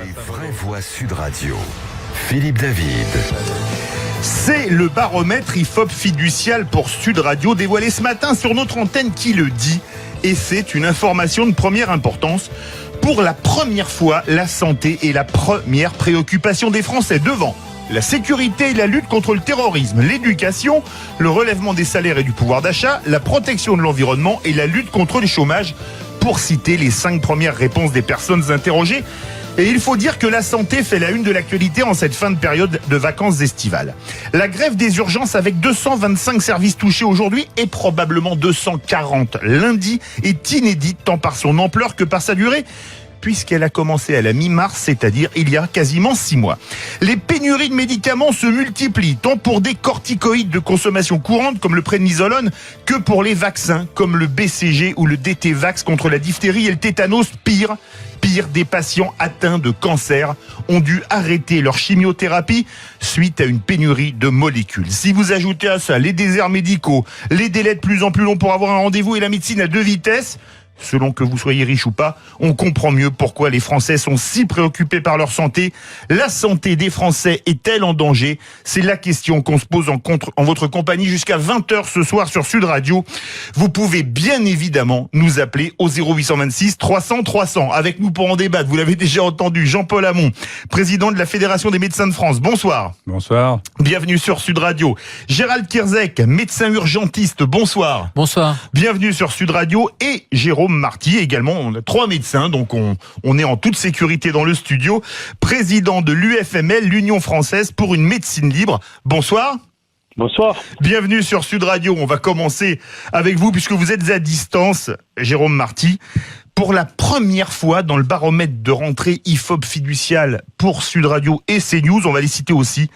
Les vraies voix Sud Radio. Philippe David. C'est le baromètre IFOP fiducial pour Sud Radio dévoilé ce matin sur notre antenne qui le dit. Et c'est une information de première importance. Pour la première fois, la santé est la première préoccupation des Français devant la sécurité et la lutte contre le terrorisme, l'éducation, le relèvement des salaires et du pouvoir d'achat, la protection de l'environnement et la lutte contre le chômage, pour citer les 5 premières réponses des personnes interrogées. Et il faut dire que la santé fait la une de l'actualité en cette fin de période de vacances estivales. La grève des urgences avec 225 services touchés aujourd'hui et probablement 240 lundi est inédite tant par son ampleur que par sa durée, puisqu'elle a commencé à la mi-mars, c'est-à-dire il y a quasiment 6 mois. Les pénuries de médicaments se multiplient, tant pour des corticoïdes de consommation courante comme le prénisolone, que pour les vaccins comme le BCG ou le DT-Vax contre la diphtérie et le tétanos. Pire, des patients atteints de cancer ont dû arrêter leur chimiothérapie suite à une pénurie de molécules. Si vous ajoutez à ça les déserts médicaux, les délais de plus en plus longs pour avoir un rendez-vous et la médecine à 2 vitesses, selon que vous soyez riche ou pas, on comprend mieux pourquoi les Français sont si préoccupés par leur santé. La santé des Français est-elle en danger ? C'est la question qu'on se pose en votre compagnie jusqu'à 20h ce soir sur Sud Radio. Vous pouvez bien évidemment nous appeler au 0826 300 300. Avec nous pour en débattre, vous l'avez déjà entendu, Jean-Paul Hamon, président de la Fédération des médecins de France. Bonsoir. Bonsoir. Bienvenue sur Sud Radio. Gérald Kierzek, médecin urgentiste. Bonsoir. Bonsoir. Bienvenue sur Sud Radio. Et Jérôme Marty également. On a 3 médecins, donc on est en toute sécurité dans le studio. Président de l'UFML, l'Union française pour une médecine libre. Bonsoir. Bonsoir. Bienvenue sur Sud Radio. On va commencer avec vous puisque vous êtes à distance, Jérôme Marty. Pour la première fois dans le baromètre de rentrée IFOP fiducial pour Sud Radio et CNews, on va les citer aussi.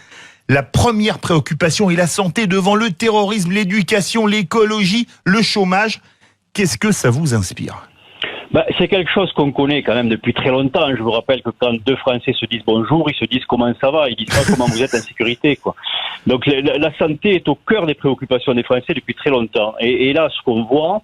La première préoccupation est la santé devant le terrorisme, l'éducation, l'écologie, le chômage. Qu'est-ce que ça vous inspire ? C'est quelque chose qu'on connaît quand même depuis très longtemps. Je vous rappelle que quand 2 Français se disent bonjour, ils se disent comment ça va, ils disent pas comment vous êtes en sécurité, quoi. Donc la santé est au cœur des préoccupations des Français depuis très longtemps. Et là, ce qu'on voit,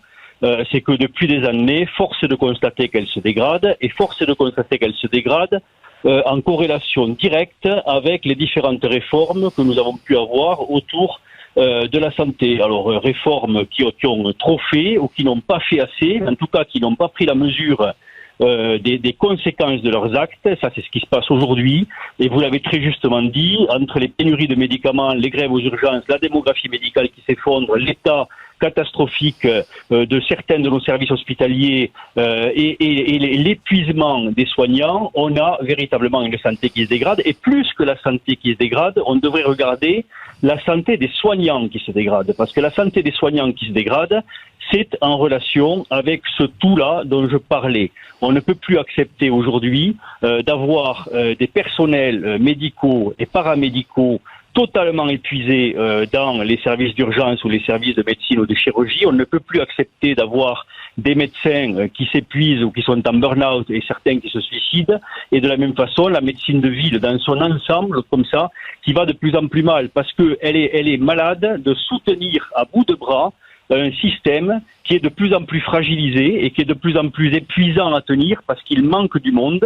c'est que depuis des années, force est de constater qu'elle se dégrade, et force est de constater qu'elle se dégrade en corrélation directe avec les différentes réformes que nous avons pu avoir autour de la santé. Alors, réformes qui ont trop fait ou qui n'ont pas fait assez, en tout cas qui n'ont pas pris la mesure des conséquences de leurs actes. Ça, c'est ce qui se passe aujourd'hui. Et vous l'avez très justement dit, entre les pénuries de médicaments, les grèves aux urgences, la démographie médicale qui s'effondre, l'état catastrophique de certains de nos services hospitaliers et l'épuisement des soignants, on a véritablement une santé qui se dégrade. Et plus que la santé qui se dégrade, on devrait regarder la santé des soignants qui se dégrade. Parce que la santé des soignants qui se dégrade, c'est en relation avec ce tout-là dont je parlais. On ne peut plus accepter aujourd'hui d'avoir des personnels médicaux et paramédicaux totalement épuisés dans les services d'urgence ou les services de médecine ou de chirurgie. On ne peut plus accepter d'avoir des médecins qui s'épuisent ou qui sont en burn-out et certains qui se suicident. Et de la même façon, la médecine de ville dans son ensemble, comme ça, qui va de plus en plus mal parce qu'elle est malade de soutenir à bout de bras un système qui est de plus en plus fragilisé et qui est de plus en plus épuisant à tenir parce qu'il manque du monde.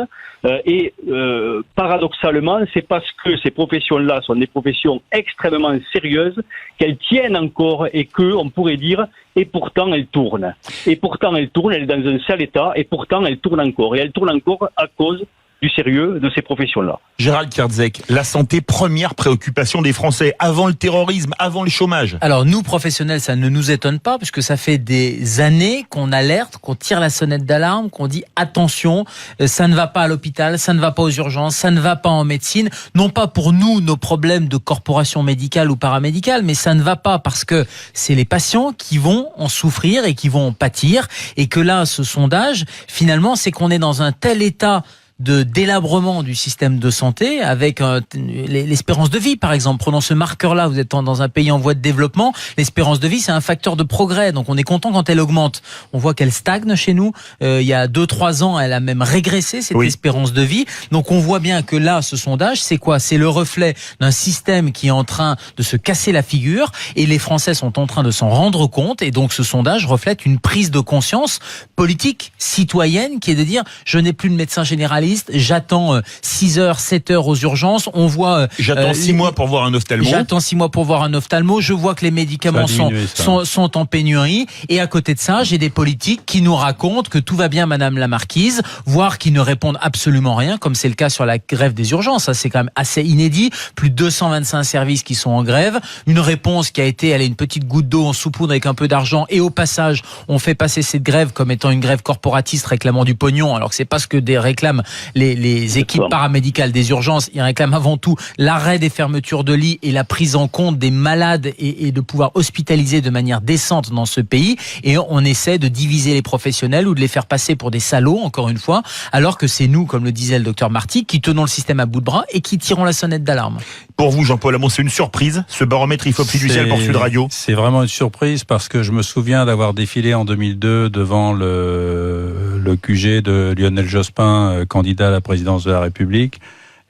Paradoxalement, c'est parce que ces professions-là sont des professions extrêmement sérieuses qu'elles tiennent encore et que, on pourrait dire, et pourtant elles tournent. Et pourtant elles tournent, elle est dans un sale état, et pourtant elles tournent encore. Et elles tournent encore à cause du sérieux de ces professions-là. Gérald Kierzek, la santé, première préoccupation des Français, avant le terrorisme, avant le chômage. Alors nous, professionnels, ça ne nous étonne pas, puisque ça fait des années qu'on alerte, qu'on tire la sonnette d'alarme, qu'on dit attention, ça ne va pas à l'hôpital, ça ne va pas aux urgences, ça ne va pas en médecine, non pas pour nous, nos problèmes de corporation médicale ou paramédicale, mais ça ne va pas parce que c'est les patients qui vont en souffrir et qui vont en pâtir, et que là, ce sondage, finalement, c'est qu'on est dans un tel état de délabrement du système de santé avec l'espérance de vie, par exemple. Prenons ce marqueur-là, vous êtes dans un pays en voie de développement, l'espérance de vie, c'est un facteur de progrès, donc on est content quand elle augmente. On voit qu'elle stagne chez nous. Il y a 2-3 ans, elle a même régressé, cette espérance de vie. Donc on voit bien que là, ce sondage, c'est quoi ? C'est le reflet d'un système qui est en train de se casser la figure, et les Français sont en train de s'en rendre compte, et donc ce sondage reflète une prise de conscience politique, citoyenne, qui est de dire, je n'ai plus de médecin généraliste journaliste, j'attends 6 heures, 7 heures aux urgences. On voit. J'attends 6 mois pour voir un ophtalmo. J'attends 6 mois pour voir un ophtalmo. Je vois que les médicaments sont en pénurie. Et à côté de ça, j'ai des politiques qui nous racontent que tout va bien, Madame la Marquise, voire qui ne répondent absolument rien, comme c'est le cas sur la grève des urgences. Ça, c'est quand même assez inédit. Plus de 225 services qui sont en grève. Une réponse qui a été, une petite goutte d'eau en saupoudre avec un peu d'argent. Et au passage, on fait passer cette grève comme étant une grève corporatiste réclamant du pognon, alors que c'est pas ce que réclament les équipes paramédicales des urgences. Ils réclament avant tout l'arrêt des fermetures de lits et la prise en compte des malades et de pouvoir hospitaliser de manière décente dans ce pays. Et on essaie de diviser les professionnels ou de les faire passer pour des salauds, encore une fois, alors que c'est nous, comme le disait le docteur Marty, qui tenons le système à bout de bras et qui tirons la sonnette d'alarme. Pour vous, Jean-Paul Hamon, c'est une surprise, ce baromètre IFOP fiducial pour Sud Radio? C'est vraiment une surprise parce que je me souviens d'avoir défilé en 2002 devant le QG de Lionel Jospin, candidat à la présidence de la République,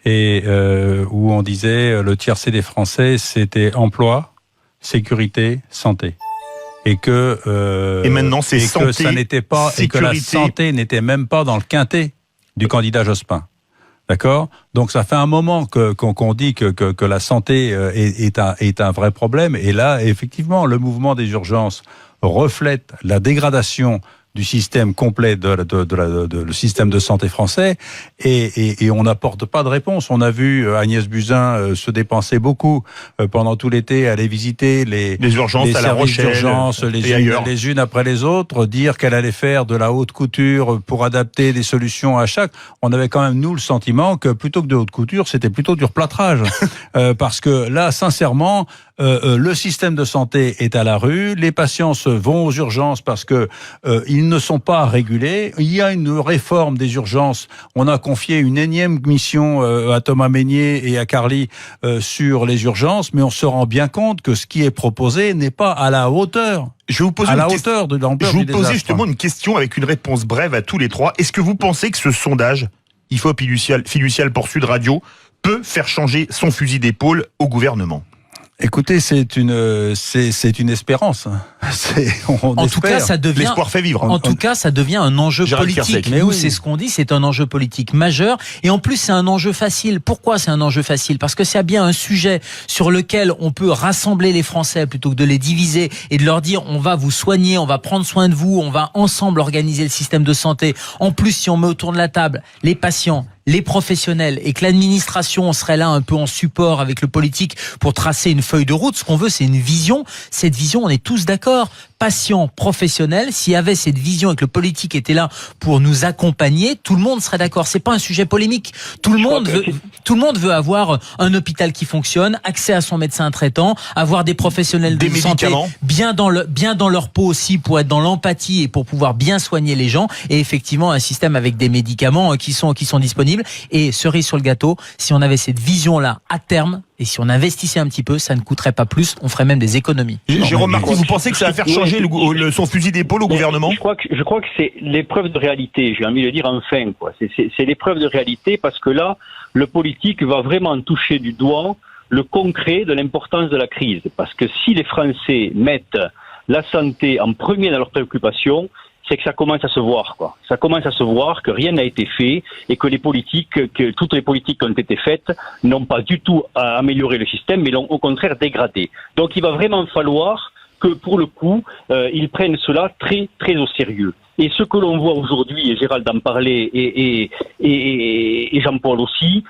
et où on disait le tiercé des Français, c'était emploi, sécurité, santé. Et que et maintenant c'est santé, que ça n'était pas, sécurité. Et que la santé n'était même pas dans le quintet du candidat Jospin. D'accord ? Donc ça fait un moment qu'on dit que la santé est un vrai problème. Et là, effectivement, le mouvement des urgences reflète la dégradation du système complet le système de santé français et on n'apporte pas de réponse. On a vu Agnès Buzyn se dépenser beaucoup pendant tout l'été, aller visiter les urgences à La Rochelle, d'urgence, les unes après les autres, dire qu'elle allait faire de la haute couture pour adapter des solutions à chaque. On avait quand même, nous, le sentiment que plutôt que de haute couture, c'était plutôt du replâtrage. Parce que là, sincèrement, le système de santé est à la rue, les patients vont aux urgences parce que ils ne sont pas régulés. Il y a une réforme des urgences. On a confié une énième mission à Thomas Mesnier et à Carly sur les urgences, mais on se rend bien compte que ce qui est proposé n'est pas à la hauteur. Je vais vous poser justement une question avec une réponse brève à tous les trois. Est-ce que vous pensez que ce sondage IFOP fiducial pour Sud Radio peut faire changer son fusil d'épaule au gouvernement? Écoutez, c'est une espérance. En tout cas, ça devient l'espoir fait vivre. En tout cas, ça devient un enjeu politique. Mais c'est ce qu'on dit, c'est un enjeu politique majeur. Et en plus, c'est un enjeu facile. Pourquoi c'est un enjeu facile? Parce que c'est bien un sujet sur lequel on peut rassembler les Français plutôt que de les diviser et de leur dire on va vous soigner, on va prendre soin de vous, on va ensemble organiser le système de santé. En plus, si on met autour de la table les patients, les professionnels et que l'administration serait là un peu en support avec le politique pour tracer une feuille de route. Ce qu'on veut, c'est une vision. Cette vision, on est tous d'accord. Patients, professionnels, s'il y avait cette vision et que le politique était là pour nous accompagner, tout le monde serait d'accord. C'est pas un sujet polémique. Tout le monde veut avoir un hôpital qui fonctionne, accès à son médecin traitant, avoir des professionnels de santé bien dans leur peau aussi pour être dans l'empathie et pour pouvoir bien soigner les gens. Et effectivement, un système avec des médicaments qui sont disponibles. Et cerise sur le gâteau, si on avait cette vision-là à terme, et si on investissait un petit peu, ça ne coûterait pas plus, on ferait même des économies. Jérôme Marty, vous pensez que ça va faire changer son fusil d'épaule au gouvernement? Je crois que c'est l'épreuve de réalité, j'ai envie de dire enfin, quoi. C'est l'épreuve de réalité parce que là, le politique va vraiment toucher du doigt le concret de l'importance de la crise. Parce que si les Français mettent la santé en premier dans leurs préoccupations, c'est que ça commence à se voir, quoi. Ça commence à se voir que rien n'a été fait et que toutes les politiques qui ont été faites n'ont pas du tout amélioré le système, mais l'ont au contraire dégradé. Donc il va vraiment falloir que, pour le coup, ils prennent cela très, très au sérieux. Et ce que l'on voit aujourd'hui, et Gérald en parlait, et Jean-Paul aussi,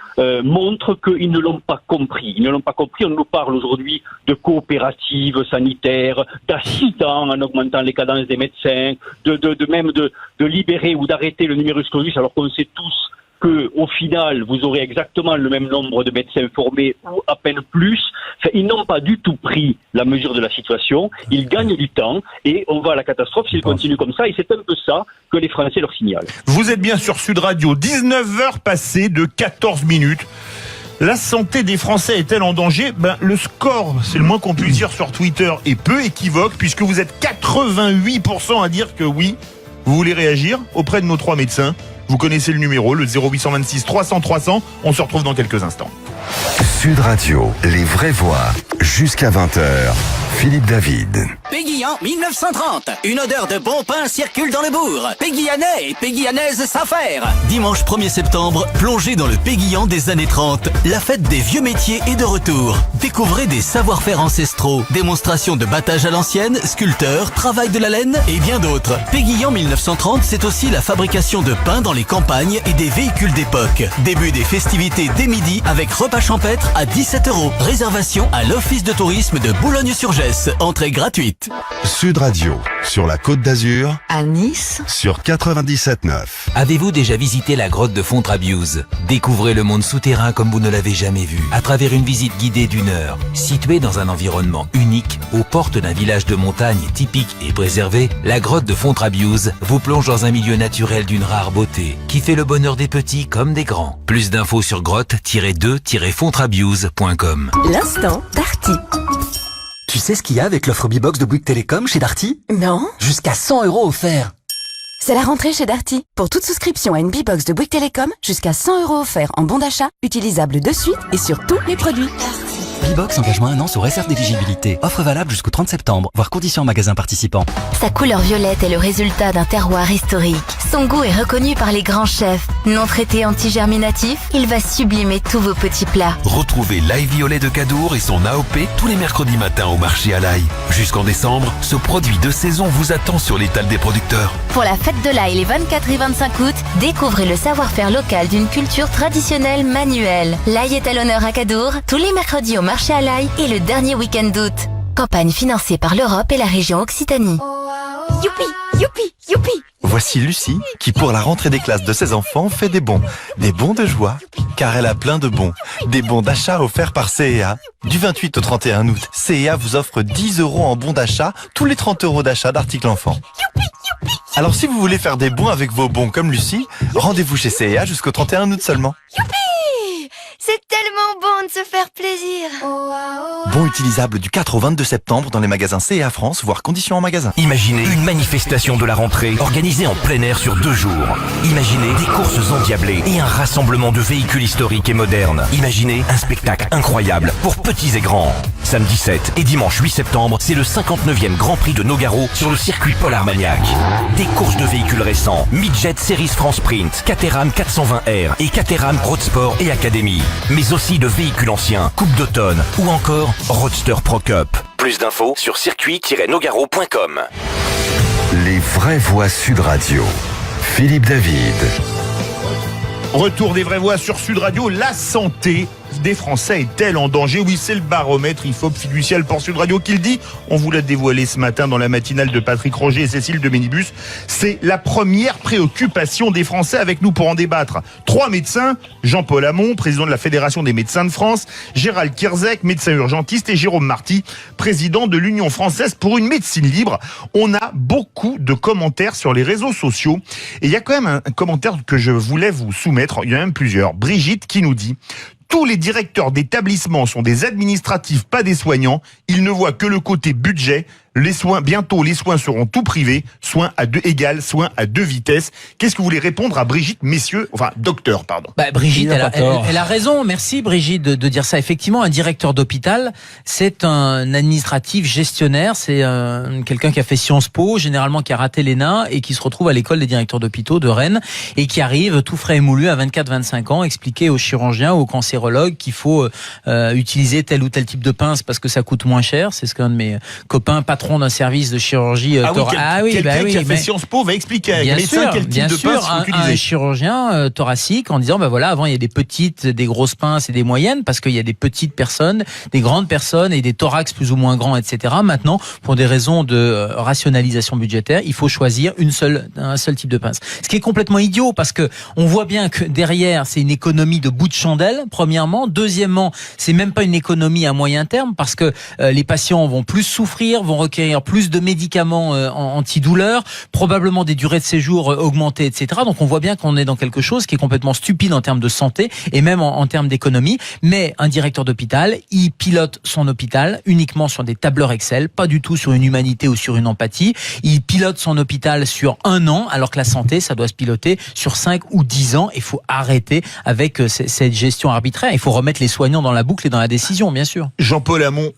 montre qu'ils ne l'ont pas compris. Ils ne l'ont pas compris. On nous parle aujourd'hui de coopératives sanitaires, d'assistants en augmentant les cadences des médecins, de libérer ou d'arrêter le numerus clausus, alors qu'on sait tous que, au final, vous aurez exactement le même nombre de médecins formés ou à peine plus. Enfin, ils n'ont pas du tout pris la mesure de la situation. Ils gagnent du temps et on va à la catastrophe s'ils continuent comme ça. Et c'est un peu ça que les Français leur signalent. Vous êtes bien sur Sud Radio. 19h passées de 14 minutes. La santé des Français est-elle en danger? Le score, c'est le moins qu'on puisse dire sur Twitter, est peu équivoque puisque vous êtes 88% à dire que oui, vous voulez réagir auprès de nos 3 médecins. Vous connaissez le numéro, le 0826 300 300. On se retrouve dans quelques instants. Sud Radio, les vraies voix, jusqu'à 20h. Philippe David. Péguillan 1930. Une odeur de bon pain circule dans le bourg. Péguillanais et péguillanaises s'affairent. Dimanche 1er septembre, plongez dans le Péguillan des années 30. La fête des vieux métiers est de retour. Découvrez des savoir-faire ancestraux, démonstrations de battage à l'ancienne, sculpteurs, travail de la laine et bien d'autres. Péguillan 1930, c'est aussi la fabrication de pain dans les campagnes et des véhicules d'époque. Début des festivités dès midi avec repas champêtre à 17 €. Réservation à l'Office de tourisme de Boulogne-sur-Gesse. Entrée gratuite. Sud Radio, sur la Côte d'Azur, À Nice, sur 97.9. Avez-vous déjà visité la grotte de Fontrabiuse? Découvrez le monde souterrain comme vous ne l'avez jamais vu, à travers une visite guidée d'1 heure. Située dans un environnement unique, aux portes d'un village de montagne typique et préservé, la grotte de Fontrabiuse vous plonge dans un milieu naturel d'une rare beauté, qui fait le bonheur des petits comme des grands. Plus d'infos sur grotte-2-fontrabiuse.com. l'instant Darty. Tu sais ce qu'il y a avec l'offre B-Box de Bouygues Télécom chez Darty? Non, Jusqu'à 100 € offerts. c'est la rentrée chez Darty. Pour toute souscription à une B-Box de Bouygues Télécom, jusqu'à 100 € offerts en bon d'achat, utilisable de suite et sur tous les produits. B-Box, engagement 1 an sous réserve d'éligibilité. Offre valable jusqu'au 30 septembre, voire conditions en magasin participant. Sa couleur violette est le résultat d'un terroir historique. Son goût est reconnu par les grands chefs. Non traité anti-germinatif, il va sublimer tous vos petits plats. Retrouvez l'ail violet de Cadour et son AOP tous les mercredis matins au marché à l'ail. Jusqu'en décembre, ce produit de saison vous attend sur l'étal des producteurs. Pour la fête de l'ail les 24 et 25 août, découvrez le savoir-faire local d'une culture traditionnelle manuelle. L'ail est à l'honneur à Cadour, tous les mercredis au marché à l'ail et le dernier week-end d'août. Campagne financée par l'Europe et la région Occitanie. Youpi, youpi, youpi. Voici Lucie qui, pour la rentrée des classes de ses enfants, fait des bons. Des bons de joie, car elle a plein de bons. Des bons d'achat offerts par CEA. Du 28 au 31 août, CEA vous offre 10 € en bons d'achat, tous les 30 € d'achat d'articles enfants. Alors si vous voulez faire des bons avec vos bons comme Lucie, rendez-vous chez CEA jusqu'au 31 août seulement. C'est tellement bon de se faire plaisir. Bon utilisable du 4 au 22 septembre dans les magasins CEA France, voire conditions en magasin. Imaginez une manifestation de la rentrée organisée en plein air sur 2 jours. Imaginez des courses endiablées et un rassemblement de véhicules historiques et modernes. Imaginez un spectacle incroyable pour petits et grands. Samedi 7 et dimanche 8 septembre, c'est le 59e Grand Prix de Nogaro sur le circuit Paul Armagnac. Des courses de véhicules récents, Midjet Series France Sprint, Caterham 420R et Caterham Road Sport et Academy. Mais aussi de véhicules anciens, Coupe d'automne ou encore Roadster Pro Cup. Plus d'infos sur circuit-nogaro.com. Les vraies voix Sud Radio. Philippe David. Retour des vraies voix sur Sud Radio. La santé des Français est-elle en danger? Oui, c'est le baromètre IFOP fiducial pour Sud Radio qui le dit. On vous l'a dévoilé ce matin dans la matinale de Patrick Roger et Cécile de Ménibus. C'est la première préoccupation des Français. Avec nous pour en débattre, 3 médecins. Jean-Paul Hamon, président de la Fédération des médecins de France, Gérald Kierzek, médecin urgentiste, et Jérôme Marty, président de l'Union française pour une médecine libre. On a beaucoup de commentaires sur les réseaux sociaux. Et il y a quand même un commentaire que je voulais vous soumettre. Il y en a même plusieurs. Brigitte qui nous dit: tous les directeurs d'établissements sont des administratifs, pas des soignants. Ils ne voient que le côté budget. Les soins, bientôt, les soins seront tout privés. Soins à deux vitesses. Qu'est-ce que vous voulez répondre à Brigitte, messieurs, enfin, docteur, pardon? Brigitte, elle a raison. Merci, Brigitte, de dire ça. Effectivement, un directeur d'hôpital, c'est un administratif gestionnaire. C'est quelqu'un qui a fait Sciences Po, généralement qui a raté l'ENA et qui se retrouve à l'école des directeurs d'hôpitaux de Rennes et qui arrive tout frais et moulu à 24-25 ans, expliquer aux chirurgiens ou aux cancérologues qu'il faut utiliser tel ou tel type de pince parce que ça coûte moins cher. C'est ce qu'un de mes copains, patron d'un service de chirurgie quelqu'un qui a fait Sciences Po va expliquer à quel type de pince il faut utiliser. Un chirurgien thoracique en disant avant il y a des petites, des grosses pinces et des moyennes parce qu'il y a des petites personnes, des grandes personnes et des thorax plus ou moins grands, etc. Maintenant, pour des raisons de rationalisation budgétaire, il faut choisir un seul type de pince. Ce qui est complètement idiot parce que on voit bien que derrière c'est une économie de bout de chandelle. Premièrement, deuxièmement, c'est même pas une économie à moyen terme parce que les patients vont plus souffrir, vont requérir plus de médicaments antidouleurs, probablement des durées de séjour augmentées, etc. Donc on voit bien qu'on est dans quelque chose qui est complètement stupide en termes de santé et même en termes d'économie. Mais un directeur d'hôpital, il pilote son hôpital uniquement sur des tableurs Excel, pas du tout sur une humanité ou sur une empathie. Il pilote son hôpital sur 1 an, alors que la santé, ça doit se piloter sur 5 ou 10 ans. Il faut arrêter avec cette gestion arbitraire. Il faut remettre les soignants dans la boucle et dans la décision, bien sûr. Jean-Paul Hamon,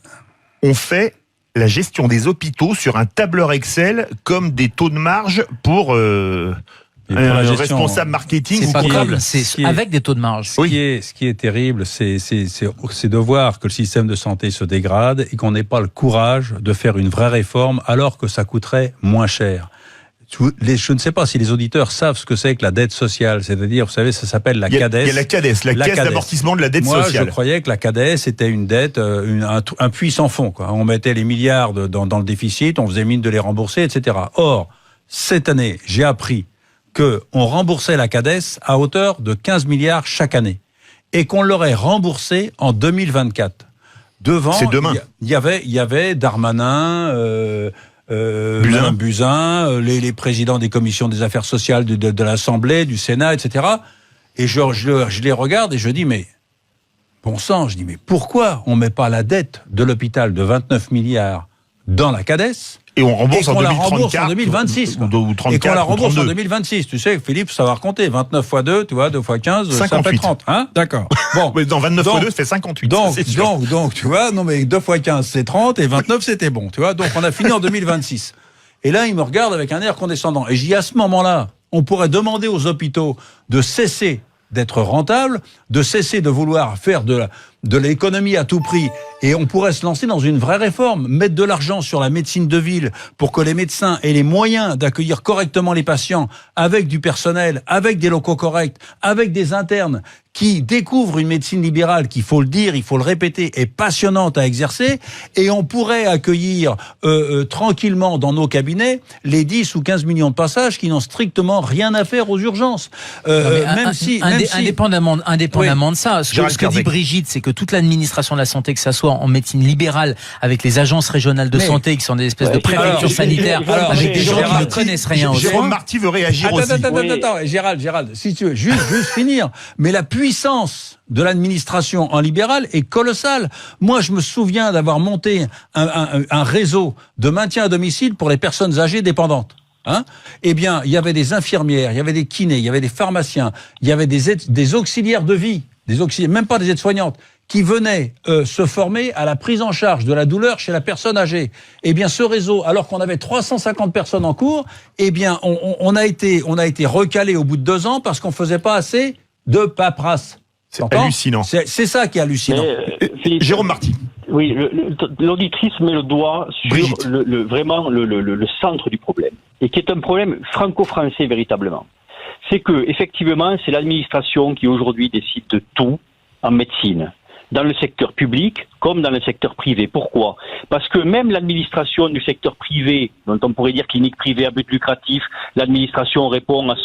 on fait la gestion des hôpitaux sur un tableur Excel comme des taux de marge pour un responsable marketing ou comptable. C'est avec des taux de marge. Ce qui est terrible, c'est de voir que le système de santé se dégrade et qu'on n'ait pas le courage de faire une vraie réforme alors que ça coûterait moins cher. Je ne sais pas si les auditeurs savent ce que c'est que la dette sociale, c'est-à-dire, vous savez, ça s'appelle la CADES. Il y a la CADES, la Caisse d'amortissement de la dette sociale. Moi, je croyais que la CADES était une dette, un puits sans fond, quoi. On mettait les milliards dans le déficit, on faisait mine de les rembourser, etc. Or, cette année, j'ai appris qu'on remboursait la CADES à hauteur de 15 milliards chaque année et qu'on l'aurait remboursé en 2024. Devant, c'est demain. Il y avait Darmanin, Buzyn, les présidents des commissions des affaires sociales de l'Assemblée, du Sénat, etc. Et je les regarde et je dis, mais bon sang, mais pourquoi on met pas la dette de l'hôpital de 29 milliards dans la CADES et on rembourse en 2034 en 2026 et qu'on la rembourse en 2026. Tu sais, Philippe, ça va raconter 29 x 2, tu vois, 2 x 15, 58. Ça fait 30, hein? D'accord. Bon, mais dans 29 x 2, ça fait 58. Donc, tu vois, non mais 2 x 15 c'est 30 et 29 c'était bon, tu vois. Donc on a fini en 2026. Et là, il me regarde avec un air condescendant et je dis à ce moment-là, on pourrait demander aux hôpitaux de cesser d'être rentables, de cesser de vouloir faire de l'économie à tout prix, et on pourrait se lancer dans une vraie réforme, mettre de l'argent sur la médecine de ville pour que les médecins aient les moyens d'accueillir correctement les patients avec du personnel, avec des locaux corrects, avec des internes qui découvrent une médecine libérale qui, il faut le dire, il faut le répéter, est passionnante à exercer, et on pourrait accueillir tranquillement dans nos cabinets les 10 ou 15 millions de passages qui n'ont strictement rien à faire aux urgences. Indépendamment de ça, ce que dit Brigitte, c'est que toute l'administration de la santé, que ça soit en médecine libérale, avec les agences régionales de santé qui sont des espèces de préfectures sanitaires, avec des gens qui ne connaissent rien aux soins. Jérôme Marty veut réagir aussi. Attends, Gérald, si tu veux, juste finir. Mais la puissance de l'administration en libéral est colossale. Moi, je me souviens d'avoir monté un réseau de maintien à domicile pour les personnes âgées dépendantes. Eh bien, il y avait des infirmières, il y avait des kinés, il y avait des pharmaciens, il y avait des auxiliaires de vie, même pas des aides-soignantes, qui venaient se former à la prise en charge de la douleur chez la personne âgée. Eh bien, ce réseau, alors qu'on avait 350 personnes en cours, eh bien, on a été recalé au bout de 2 ans parce qu'on faisait pas assez de paperasse. C'est hallucinant. C'est ça qui est hallucinant. Jérôme Marty. Oui, l'auditrice met le doigt sur vraiment le centre du problème, et qui est un problème franco-français véritablement. C'est que, effectivement, c'est l'administration qui aujourd'hui décide de tout en médecine, dans le secteur public comme dans le secteur privé. Pourquoi ? Parce que même l'administration du secteur privé, dont on pourrait dire clinique privée à but lucratif, l'administration répond à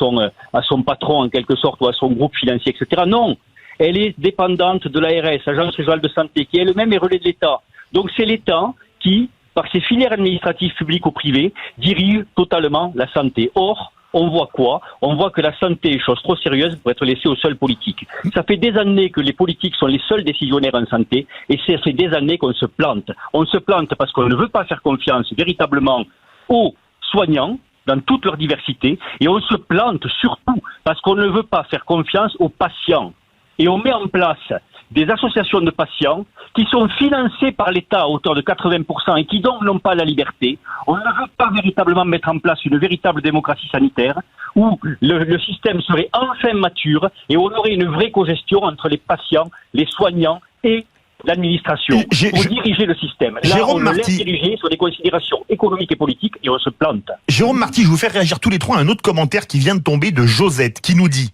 son patron en quelque sorte, ou à son groupe financier, etc. Non, elle est dépendante de l'ARS, Agence régionale de santé, qui elle-même est relais de l'État. Donc c'est l'État qui, par ses filières administratives publiques ou privées, dirige totalement la santé. Or, on voit quoi ? On voit que la santé est chose trop sérieuse pour être laissée aux seuls politiques. Ça fait des années que les politiques sont les seuls décisionnaires en santé, et ça fait des années qu'on se plante. On se plante parce qu'on ne veut pas faire confiance véritablement aux soignants, dans toute leur diversité, et on se plante surtout parce qu'on ne veut pas faire confiance aux patients. Et on met en place des associations de patients qui sont financées par l'État à hauteur de 80% et qui donc n'ont pas la liberté. On ne veut pas véritablement mettre en place une véritable démocratie sanitaire où le système serait enfin mature et on aurait une vraie cogestion entre les patients, les soignants et l'administration pour diriger le système. Là, on le laisse diriger sur des considérations économiques et politiques et on se plante. Jérôme Marty, je vous fais réagir tous les trois à un autre commentaire qui vient de tomber de Josette qui nous dit...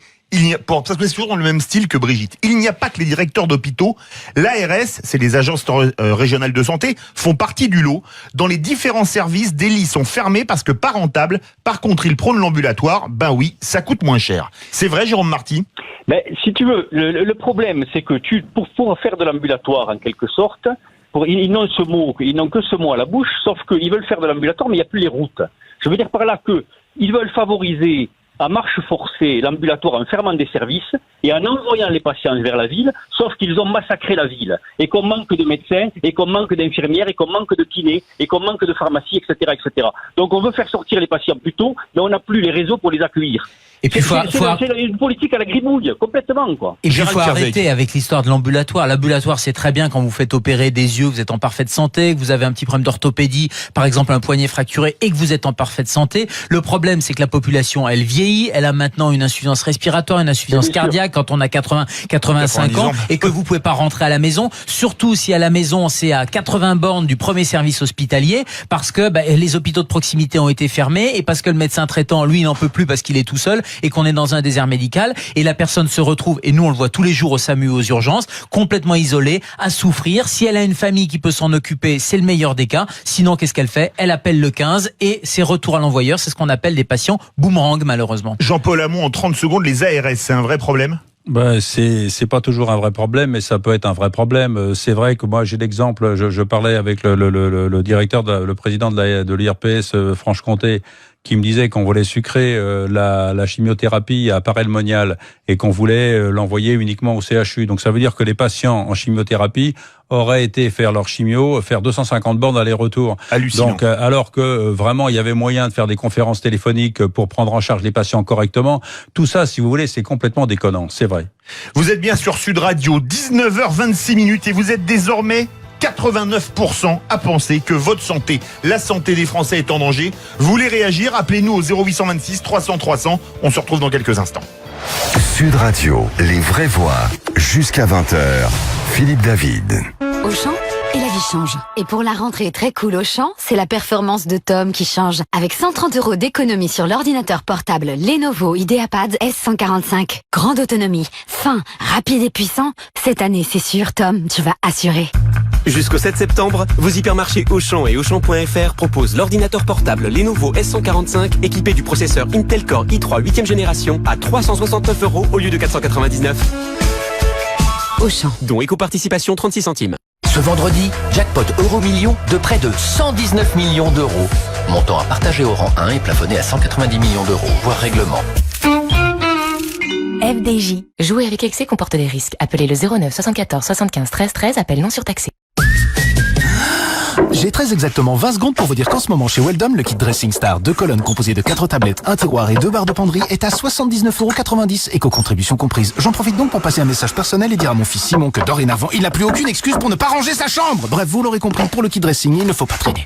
parce que c'est toujours dans le même style que Brigitte. Il n'y a pas que les directeurs d'hôpitaux. L'ARS, c'est les agences régionales de santé, font partie du lot. Dans les différents services, des lits sont fermés parce que pas rentables. Par contre, ils prônent l'ambulatoire. Ben oui, ça coûte moins cher. C'est vrai, Jérôme Marty ? Mais si tu veux, le problème, c'est que pour faire de l'ambulatoire, en quelque sorte, ils n'ont que ce mot à la bouche, sauf qu'ils veulent faire de l'ambulatoire, mais il n'y a plus les routes. Je veux dire par là qu'ils veulent favoriser à marche forcée l'ambulatoire en fermant des services et en envoyant les patients vers la ville, sauf qu'ils ont massacré la ville, et qu'on manque de médecins, et qu'on manque d'infirmières, et qu'on manque de kinés, et qu'on manque de pharmacies, etc., etc. Donc on veut faire sortir les patients plus tôt, mais on n'a plus les réseaux pour les accueillir. Et puis c'est une politique à la gribouille, complètement, quoi. Et puis il faut arrêter avec l'histoire de l'ambulatoire. L'ambulatoire, c'est très bien quand vous faites opérer des yeux, vous êtes en parfaite santé, que vous avez un petit problème d'orthopédie, par exemple un poignet fracturé, et que vous êtes en parfaite santé. Le problème, c'est que la population, elle vieillit, elle a maintenant une insuffisance respiratoire, une insuffisance cardiaque quand on a 85 ans, et que vous pouvez pas rentrer à la maison, surtout si à la maison c'est à 80 bornes du premier service hospitalier, parce que les hôpitaux de proximité ont été fermés et parce que le médecin traitant, lui, il n'en peut plus parce qu'il est tout seul et qu'on est dans un désert médical, et la personne se retrouve, et nous on le voit tous les jours au SAMU, aux urgences, complètement isolée, à souffrir. Si elle a une famille qui peut s'en occuper, c'est le meilleur des cas. Sinon, qu'est-ce qu'elle fait? Elle appelle le 15 et c'est retour à l'envoyeur. C'est ce qu'on appelle des patients boomerang, malheureusement. Jean-Paul Hamon, en 30 secondes, les ARS, c'est un vrai problème? C'est pas toujours un vrai problème, mais ça peut être un vrai problème. C'est vrai que moi j'ai l'exemple, je parlais avec le directeur, le président de l'IRPS Franche-Comté, qui me disait qu'on voulait sucrer la chimiothérapie à Paray-le-Monial et qu'on voulait l'envoyer uniquement au CHU. Donc ça veut dire que les patients en chimiothérapie auraient été faire leur chimio, faire 250 bornes aller-retour. Hallucinant. Donc alors que vraiment il y avait moyen de faire des conférences téléphoniques pour prendre en charge les patients correctement, tout ça, si vous voulez, c'est complètement déconnant, c'est vrai. Vous êtes bien sur Sud Radio, 19h26 et vous êtes désormais 89% à penser que votre santé, la santé des Français est en danger. Vous voulez réagir? Appelez-nous au 0826 300 300. On se retrouve dans quelques instants. Sud Radio, les vraies voix, jusqu'à 20h. Philippe David. Auchan, et la vie change. Et pour la rentrée très cool Auchan, c'est la performance de Tom qui change. Avec 130 € d'économie sur l'ordinateur portable Lenovo IdeaPad S145. Grande autonomie, fin, rapide et puissant. Cette année, c'est sûr, Tom, tu vas assurer. Jusqu'au 7 septembre, vos hypermarchés Auchan et Auchan.fr proposent l'ordinateur portable Lenovo S145 équipé du processeur Intel Core i3 8e génération à 369 € au lieu de 499. Auchan. Dont éco-participation 36 centimes. Ce vendredi, jackpot Euro-Million de près de 119 millions d'euros. Montant à partager au rang 1 et plafonné à 190 millions d'euros, voire règlement. FDJ. Jouer avec excès comporte des risques. Appelez le 09 74 75 13 13, appel non surtaxé. J'ai très exactement 20 secondes pour vous dire qu'en ce moment chez Weldom, le kit Dressing Star, 2 colonnes composées de 4 tablettes, un tiroir et 2 barres de penderie est à 79,90 €, éco-contribution comprise. J'en profite donc pour passer un message personnel et dire à mon fils Simon que dorénavant, il n'a plus aucune excuse pour ne pas ranger sa chambre. Bref, vous l'aurez compris, pour le kit Dressing, il ne faut pas traîner.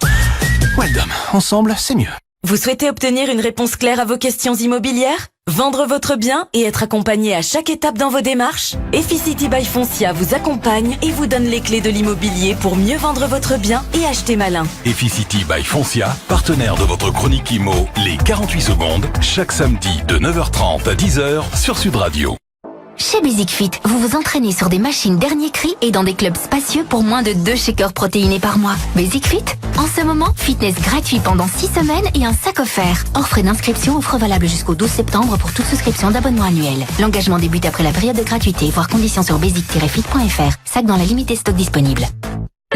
Weldom, ensemble, c'est mieux. Vous souhaitez obtenir une réponse claire à vos questions immobilières? Vendre votre bien et être accompagné à chaque étape dans vos démarches? Efficity by Foncia vous accompagne et vous donne les clés de l'immobilier pour mieux vendre votre bien et acheter malin. Efficity by Foncia, partenaire de votre chronique IMO, les 48 secondes, chaque samedi de 9h30 à 10h sur Sud Radio. Chez Basic Fit, vous vous entraînez sur des machines dernier cri et dans des clubs spacieux pour moins de 2 shakers protéinés par mois. Basic Fit, en ce moment, fitness gratuit pendant 6 semaines et un sac offert. Hors frais d'inscription, offre valable jusqu'au 12 septembre pour toute souscription d'abonnement annuel. L'engagement débute après la période de gratuité, voire conditions sur basic-fit.fr. Sac dans la limite des stocks disponibles.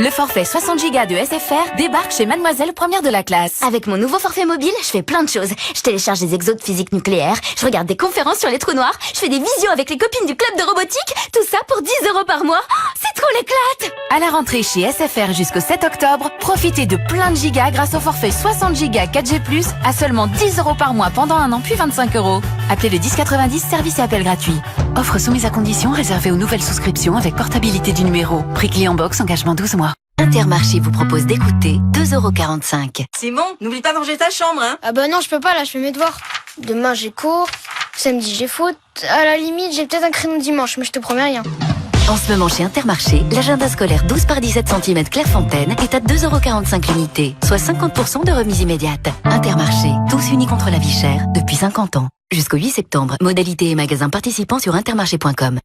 Le forfait 60 Go de SFR débarque chez Mademoiselle première de la classe. Avec mon nouveau forfait mobile, je fais plein de choses. Je télécharge des exos de physique nucléaire, je regarde des conférences sur les trous noirs, je fais des visios avec les copines du club de robotique, tout ça pour 10 € par mois. Oh, c'est trop l'éclate! À la rentrée chez SFR jusqu'au 7 octobre, profitez de plein de gigas grâce au forfait 60 Go 4G+, à seulement 10 € par mois pendant un an, puis 25 €. Appelez le 1090, service et appel gratuit. Offre soumise à conditions, réservée aux nouvelles souscriptions avec portabilité du numéro. Prix client box, engagement 12 mois. Intermarché vous propose d'écouter 2,45 €. Simon, n'oublie pas de ranger ta chambre, hein. Ah bah non, je peux pas, là, je fais mes devoirs. Demain, j'ai cours. Samedi, j'ai foot. À la limite, j'ai peut-être un créneau dimanche, mais je te promets rien. En ce moment chez Intermarché, l'agenda scolaire 12 par 17 cm Clairefontaine est à 2,45 € l'unité, soit 50% de remise immédiate. Intermarché, tous unis contre la vie chère depuis 50 ans. Jusqu'au 8 septembre, modalités et magasins participants sur intermarché.com.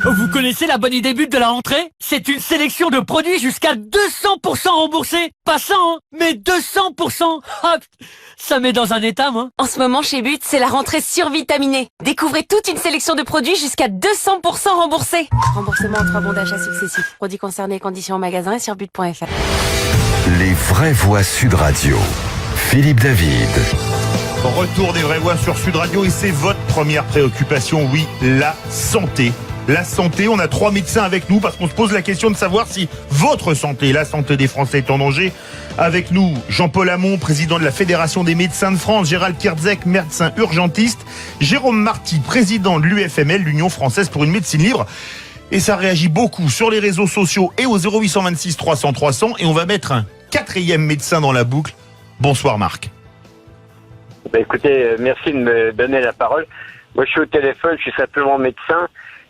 Vous connaissez la bonne idée but de la rentrée? C'est une sélection de produits jusqu'à 200% remboursés. Pas 100, hein, mais 200%. Ah, ça met dans un état, moi. En ce moment, chez But, c'est la rentrée survitaminée. Découvrez toute une sélection de produits jusqu'à 200% remboursés. Remboursement en 3 bons d'achat successifs. Produits concernés, conditions au magasin et sur but.fr. Les vraies voix Sud Radio. Philippe David. Retour des vraies voix sur Sud Radio et c'est votre première préoccupation, oui, la santé. la santé. On a 3 médecins avec nous parce qu'on se pose la question de savoir si votre santé, la santé des Français est en danger. Avec nous, Jean-Paul Hamon, président de la Fédération des médecins de France, Gérald Kierzek, médecin urgentiste, Jérôme Marty, président de l'UFML, l'Union française pour une médecine libre. Et ça réagit beaucoup sur les réseaux sociaux et au 0826 300 300. Et on va mettre un 4e médecin dans la boucle. Bonsoir Marc. Écoutez, merci de me donner la parole. Moi je suis au téléphone, je suis simplement médecin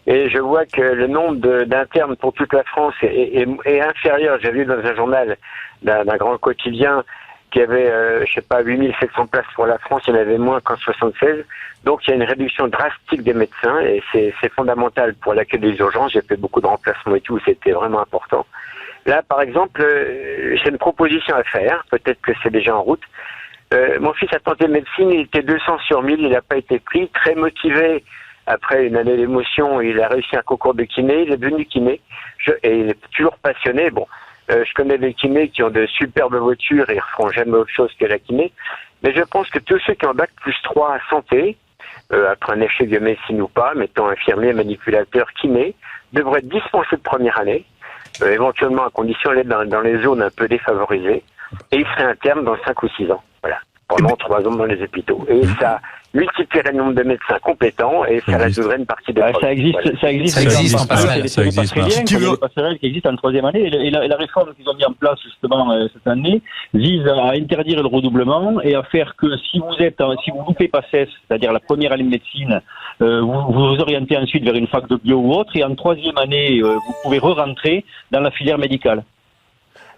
et je vois que le nombre d'internes pour toute la France est inférieur. J'ai vu dans un journal d'un grand quotidien qu'il y avait, 8700 places pour la France, il y en avait moins qu'en 76. Donc il y a une réduction drastique des médecins et c'est fondamental pour l'accueil des urgences. J'ai fait beaucoup de remplacements et tout, c'était vraiment important. Là, par exemple, j'ai une proposition à faire, peut-être que c'est déjà en route. Mon fils a tenté médecine, il était 200 sur 1000, il n'a pas été pris, très motivé. Après une année d'émotion, il a réussi un concours de kiné, il est devenu kiné, et il est toujours passionné. Bon, je connais des kinés qui ont de superbes voitures et ils ne feront jamais autre chose que la kiné. Mais je pense que tous ceux qui ont bac plus 3 à santé, après un échec de médecine ou pas, mettons infirmier, manipulateur, kiné, devraient être dispensés de première année, éventuellement à condition d'être dans les zones un peu défavorisées, et ils seraient internes dans 5 ou 6 ans. Voilà. Pendant 3 ans dans les hôpitaux. Et ça multiplierait le nombre de médecins compétents et ça résoudrait une partie des problèmes. Ça existe. Ça existe. Les passerelles qui existent en 3e année. Et la réforme qu'ils ont mis en place justement cette année vise à interdire le redoublement et à faire que si vous loupez PACES, c'est-à-dire la première année de médecine, vous vous orientez ensuite vers une fac de bio ou autre, et en 3e année, vous pouvez re-rentrer dans la filière médicale.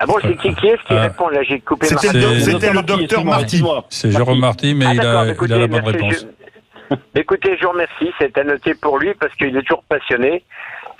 Ah bon, c'est qui est-ce qui répond là? J'ai coupé C'était le docteur Marty. C'est Jérôme Marty, mais il a la bonne réponse. Écoutez, je vous remercie. C'est à noter pour lui parce qu'il est toujours passionné.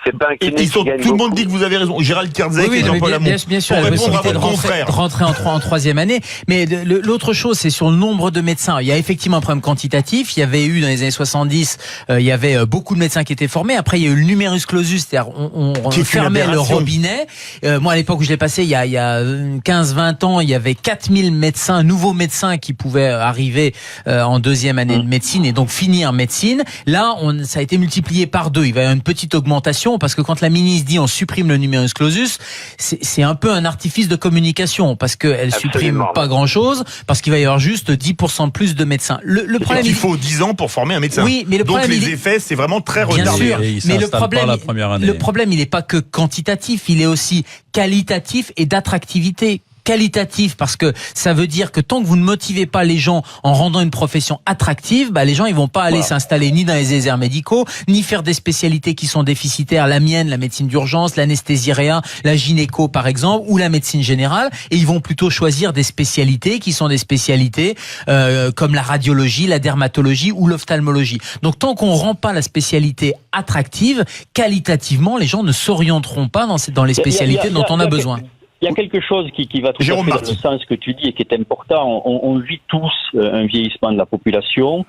C'est pas un kiné qui gagne tout le monde dit que vous avez raison. Gérald Kierzek et Jean-Paul Hamon. Bien sûr, la possibilité de rentrer en 3e année. Mais l'autre chose, c'est sur le nombre de médecins. Il y a effectivement un problème quantitatif. Il y avait eu dans les années 70, il y avait beaucoup de médecins qui étaient formés. Après, il y a eu le numerus clausus, c'est-à-dire on fermait le robinet. Moi, à l'époque où je l'ai passé, il y a 15-20 ans, il y avait 4000 médecins, nouveaux médecins qui pouvaient arriver en 2e année de médecine et donc finir médecine. Là, ça a été multiplié par 2. Il va y avoir une petite augmentation parce que quand la ministre dit on supprime le numerus clausus, c'est un peu un artifice de communication parce qu'elle supprime pas grand-chose, parce qu'il va y avoir juste 10% de plus de médecins. Le problème, il faut 10 ans pour former un médecin. Oui, mais donc les effets, c'est vraiment très retardé. Bien sûr, mais le problème, il n'est pas que quantitatif, il est aussi qualitatif et d'attractivité. Qualitatif parce que ça veut dire que tant que vous ne motivez pas les gens en rendant une profession attractive, les gens ils vont pas aller s'installer ni dans les déserts médicaux, ni faire des spécialités qui sont déficitaires, la mienne, la médecine d'urgence, l'anesthésie réa, la gynéco par exemple, ou la médecine générale, et ils vont plutôt choisir des spécialités qui sont des spécialités comme la radiologie, la dermatologie ou l'ophtalmologie. Donc tant qu'on rend pas la spécialité attractive, qualitativement les gens ne s'orienteront pas dans les spécialités dont on a besoin. Il y a quelque chose qui va tout à fait dans le sens que tu dis et qui est important. On vit tous un vieillissement de la population.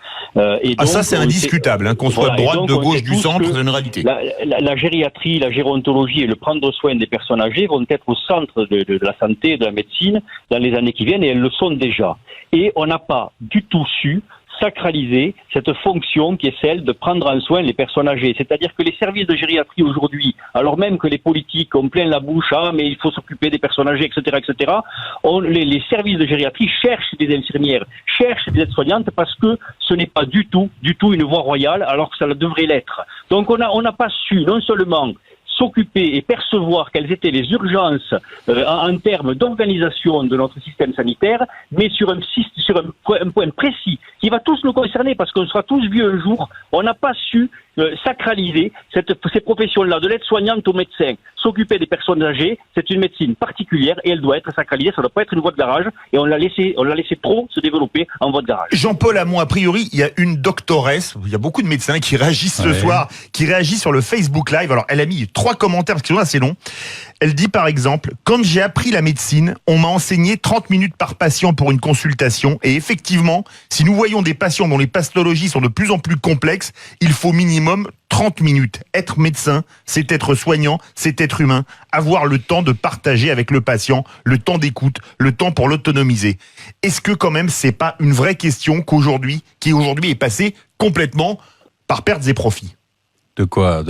Et donc, ça c'est indiscutable, qu'on soit de droite, de gauche, du centre, c'est une réalité. La gériatrie, la gérontologie et le prendre soin des personnes âgées vont être au centre de la santé et de la médecine dans les années qui viennent, et elles le sont déjà. Et on n'a pas du tout su sacraliser cette fonction qui est celle de prendre en soin les personnes âgées. C'est-à-dire que les services de gériatrie aujourd'hui, alors même que les politiques ont plein la bouche, mais il faut s'occuper des personnes âgées, etc., les services de gériatrie cherchent des infirmières, cherchent des aides-soignantes parce que ce n'est pas du tout une voie royale alors que ça devrait l'être. Donc on n'a pas su non seulement s'occuper et percevoir quelles étaient les urgences en termes d'organisation de notre système sanitaire, mais sur un point précis qui va tous nous concerner parce qu'on sera tous vieux un jour. On n'a pas su sacraliser ces professions-là, de l'aide-soignante au médecin. S'occuper des personnes âgées, c'est une médecine particulière et elle doit être sacralisée, ça ne doit pas être une voie de garage, et on l'a laissé trop se développer en voie de garage. Jean-Paul Hamon, a priori, il y a une doctoresse, il y a beaucoup de médecins qui réagissent ce soir, qui réagissent sur le Facebook Live. Alors, elle a mis 3 commentaires parce qu'ils sont assez longs. Elle dit par exemple, quand j'ai appris la médecine, on m'a enseigné 30 minutes par patient pour une consultation, et effectivement, si nous voyons des patients dont les pathologies sont de plus en plus complexes, il faut minimum 30 minutes. Être médecin, c'est être soignant, c'est être humain. Avoir le temps de partager avec le patient, le temps d'écoute, le temps pour l'autonomiser. Est-ce que quand même c'est pas une vraie question qui aujourd'hui est passée complètement par pertes et profits? De quoi?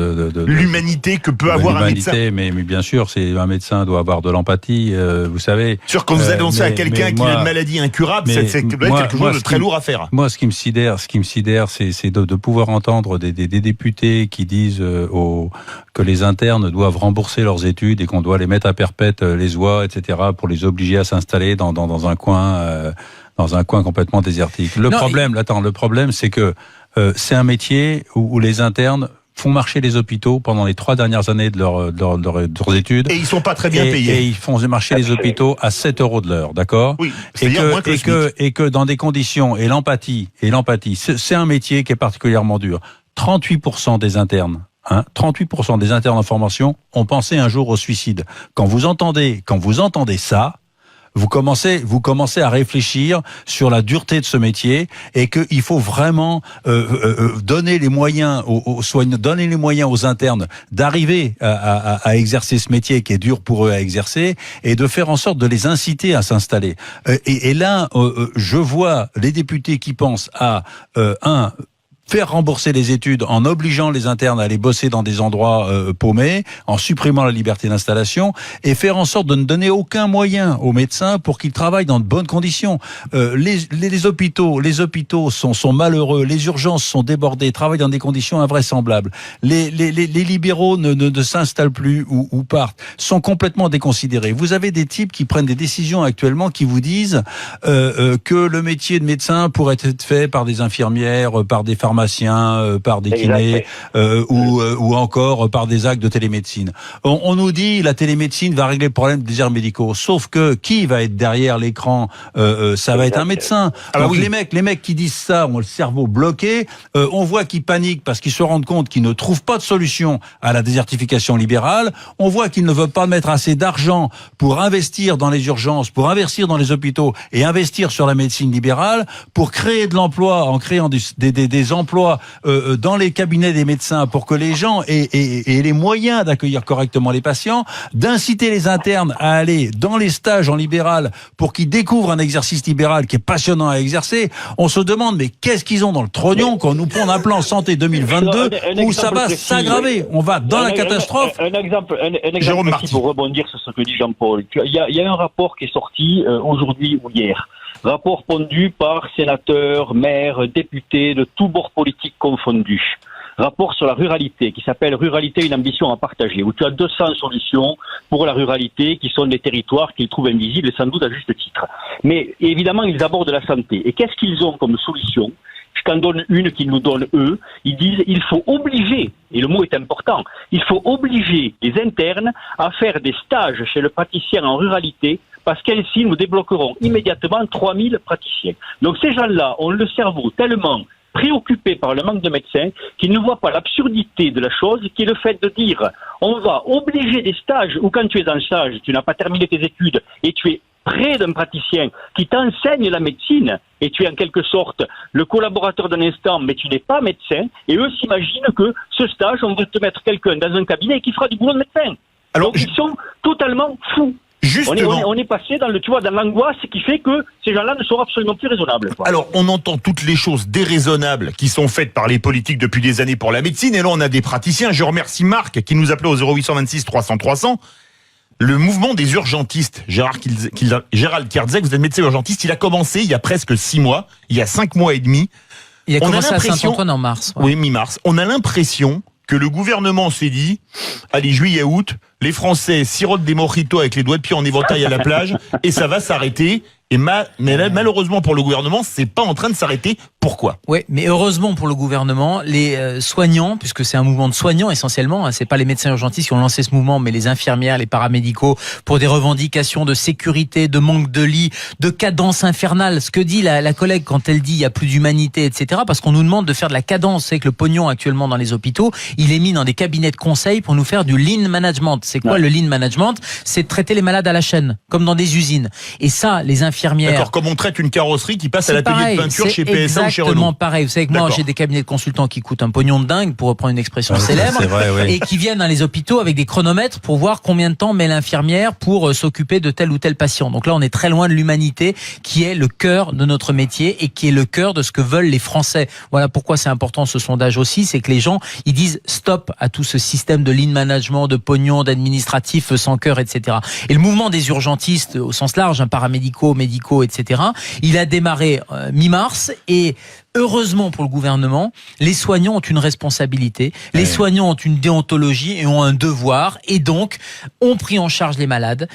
L'humanité que peut avoir un médecin. Mais bien sûr, un médecin doit avoir de l'empathie, vous savez. Sûr, quand vous annoncez à quelqu'un qu'il a une maladie incurable, c'est quelque chose de très lourd à faire. Moi, ce qui me sidère, c'est de pouvoir entendre des députés qui disent que les internes doivent rembourser leurs études et qu'on doit les mettre à perpète les oies, etc., pour les obliger à s'installer dans un coin complètement désertique. Le problème, c'est que c'est un métier où les internes font marcher les hôpitaux pendant les 3 dernières années de leurs études. Et ils sont pas très bien payés. Et ils font marcher les hôpitaux à 7 € de l'heure, d'accord? Oui. Et que dans des conditions, et l'empathie, c'est un métier qui est particulièrement dur. 38% des internes, 38% des internes en formation ont pensé un jour au suicide. Quand vous entendez ça, vous commencez à réfléchir sur la dureté de ce métier et qu'il faut vraiment donner les moyens aux soignants, donner les moyens aux internes d'arriver à exercer ce métier qui est dur pour eux à exercer et de faire en sorte de les inciter à s'installer. Et là, je vois les députés qui pensent à faire rembourser les études en obligeant les internes à aller bosser dans des endroits paumés, en supprimant la liberté d'installation, et faire en sorte de ne donner aucun moyen aux médecins pour qu'ils travaillent dans de bonnes conditions. Les hôpitaux sont malheureux, les urgences sont débordées, travaillent dans des conditions invraisemblables. Les libéraux ne s'installent plus ou partent, sont complètement déconsidérés. Vous avez des types qui prennent des décisions actuellement qui vous disent que le métier de médecin pourrait être fait par des infirmières, par des pharmaciens, par des kinés ou encore par des actes de télémédecine. On nous dit la télémédecine va régler le problème des déserts médicaux, sauf que qui va être derrière l'écran, ça va être un médecin. Donc les mecs qui disent ça ont le cerveau bloqué, on voit qu'ils paniquent parce qu'ils se rendent compte qu'ils ne trouvent pas de solution à la désertification libérale, on voit qu'ils ne veulent pas mettre assez d'argent pour investir dans les urgences, pour investir dans les hôpitaux et investir sur la médecine libérale, pour créer de l'emploi en créant des emplois dans les cabinets des médecins pour que les gens aient les moyens d'accueillir correctement les patients, d'inciter les internes à aller dans les stages en libéral pour qu'ils découvrent un exercice libéral qui est passionnant à exercer. On se demande, mais qu'est-ce qu'ils ont dans le trognon quand on nous prend un plan santé 2022 où ça va s'aggraver? On va dans la catastrophe. Un exemple pour rebondir sur ce que dit Jean-Paul. Il y a un rapport qui est sorti aujourd'hui ou hier. Rapport pondu par sénateurs, maires, députés de tous bords politiques confondus. Rapport sur la ruralité qui s'appelle « Ruralité, une ambition à partager » où tu as 200 solutions pour la ruralité qui sont des territoires qu'ils trouvent invisibles et sans doute à juste titre. Mais évidemment, ils abordent la santé. Et qu'est-ce qu'ils ont comme solution? Je t'en donne une qu'ils nous donnent eux. Ils disent il faut obliger, et le mot est important, il faut obliger les internes à faire des stages chez le praticien en ruralité parce qu'ainsi nous débloquerons immédiatement 3000 praticiens. Donc ces gens-là ont le cerveau tellement préoccupé par le manque de médecins qu'ils ne voient pas l'absurdité de la chose qui est le fait de dire on va obliger des stages où quand tu es en stage, tu n'as pas terminé tes études et tu es près d'un praticien qui t'enseigne la médecine et tu es en quelque sorte le collaborateur d'un instant mais tu n'es pas médecin et eux s'imaginent que ce stage on va te mettre quelqu'un dans un cabinet qui fera du boulot de médecin. Alors ils sont totalement fous. On est passé dans l'angoisse qui fait que ces gens-là ne sont absolument plus raisonnables. Alors, on entend toutes les choses déraisonnables qui sont faites par les politiques depuis des années pour la médecine, et là, on a des praticiens. Je remercie Marc qui nous appelait au 0826 300 300. Le mouvement des urgentistes, Gérald Kierzek, vous êtes médecin urgentiste, il a commencé il y a presque 6 mois, il y a 5 mois et demi. Il a commencé à Saint-Antoine en mars. Ouais. Oui, mi-mars. On a l'impression que le gouvernement s'est dit, allez, juillet, août, les Français sirotent des mojitos avec les doigts de pied en éventail à la plage, et ça va s'arrêter. Mais là, malheureusement pour le gouvernement, c'est pas en train de s'arrêter. Pourquoi? Oui, mais heureusement pour le gouvernement, les soignants, puisque c'est un mouvement de soignants essentiellement, hein, c'est pas les médecins urgentistes qui ont lancé ce mouvement, mais les infirmières, les paramédicaux, pour des revendications de sécurité, de manque de lits, de cadence infernale. Ce que dit la collègue quand elle dit il y a plus d'humanité, etc. Parce qu'on nous demande de faire de la cadence. C'est que le pognon actuellement dans les hôpitaux, il est mis dans des cabinets de conseil pour nous faire du lean management. C'est quoi le lean management? C'est de traiter les malades à la chaîne, comme dans des usines. Et ça, les infirmières... D'accord, comme on traite une carrosserie qui passe à l'atelier de peinture chez PSA ou chez Renault. Exactement pareil. Vous savez que moi, D'accord. j'ai des cabinets de consultants qui coûtent un pognon de dingue, pour reprendre une expression célèbre, c'est vrai, oui. et qui viennent dans les hôpitaux avec des chronomètres pour voir combien de temps met l'infirmière pour s'occuper de tel ou tel patient. Donc là, on est très loin de l'humanité, qui est le cœur de notre métier et qui est le cœur de ce que veulent les Français. Voilà pourquoi c'est important ce sondage aussi, c'est que les gens, ils disent stop à tout ce système de lean management, de pognon, d'administratif sans cœur, etc. Et le mouvement des urgentistes au sens large, paramédicaux, médicaux, etc., il a démarré mi-mars, et heureusement pour le gouvernement, les soignants ont une responsabilité, les soignants ont une déontologie et ont un devoir, et donc ont pris en charge les malades,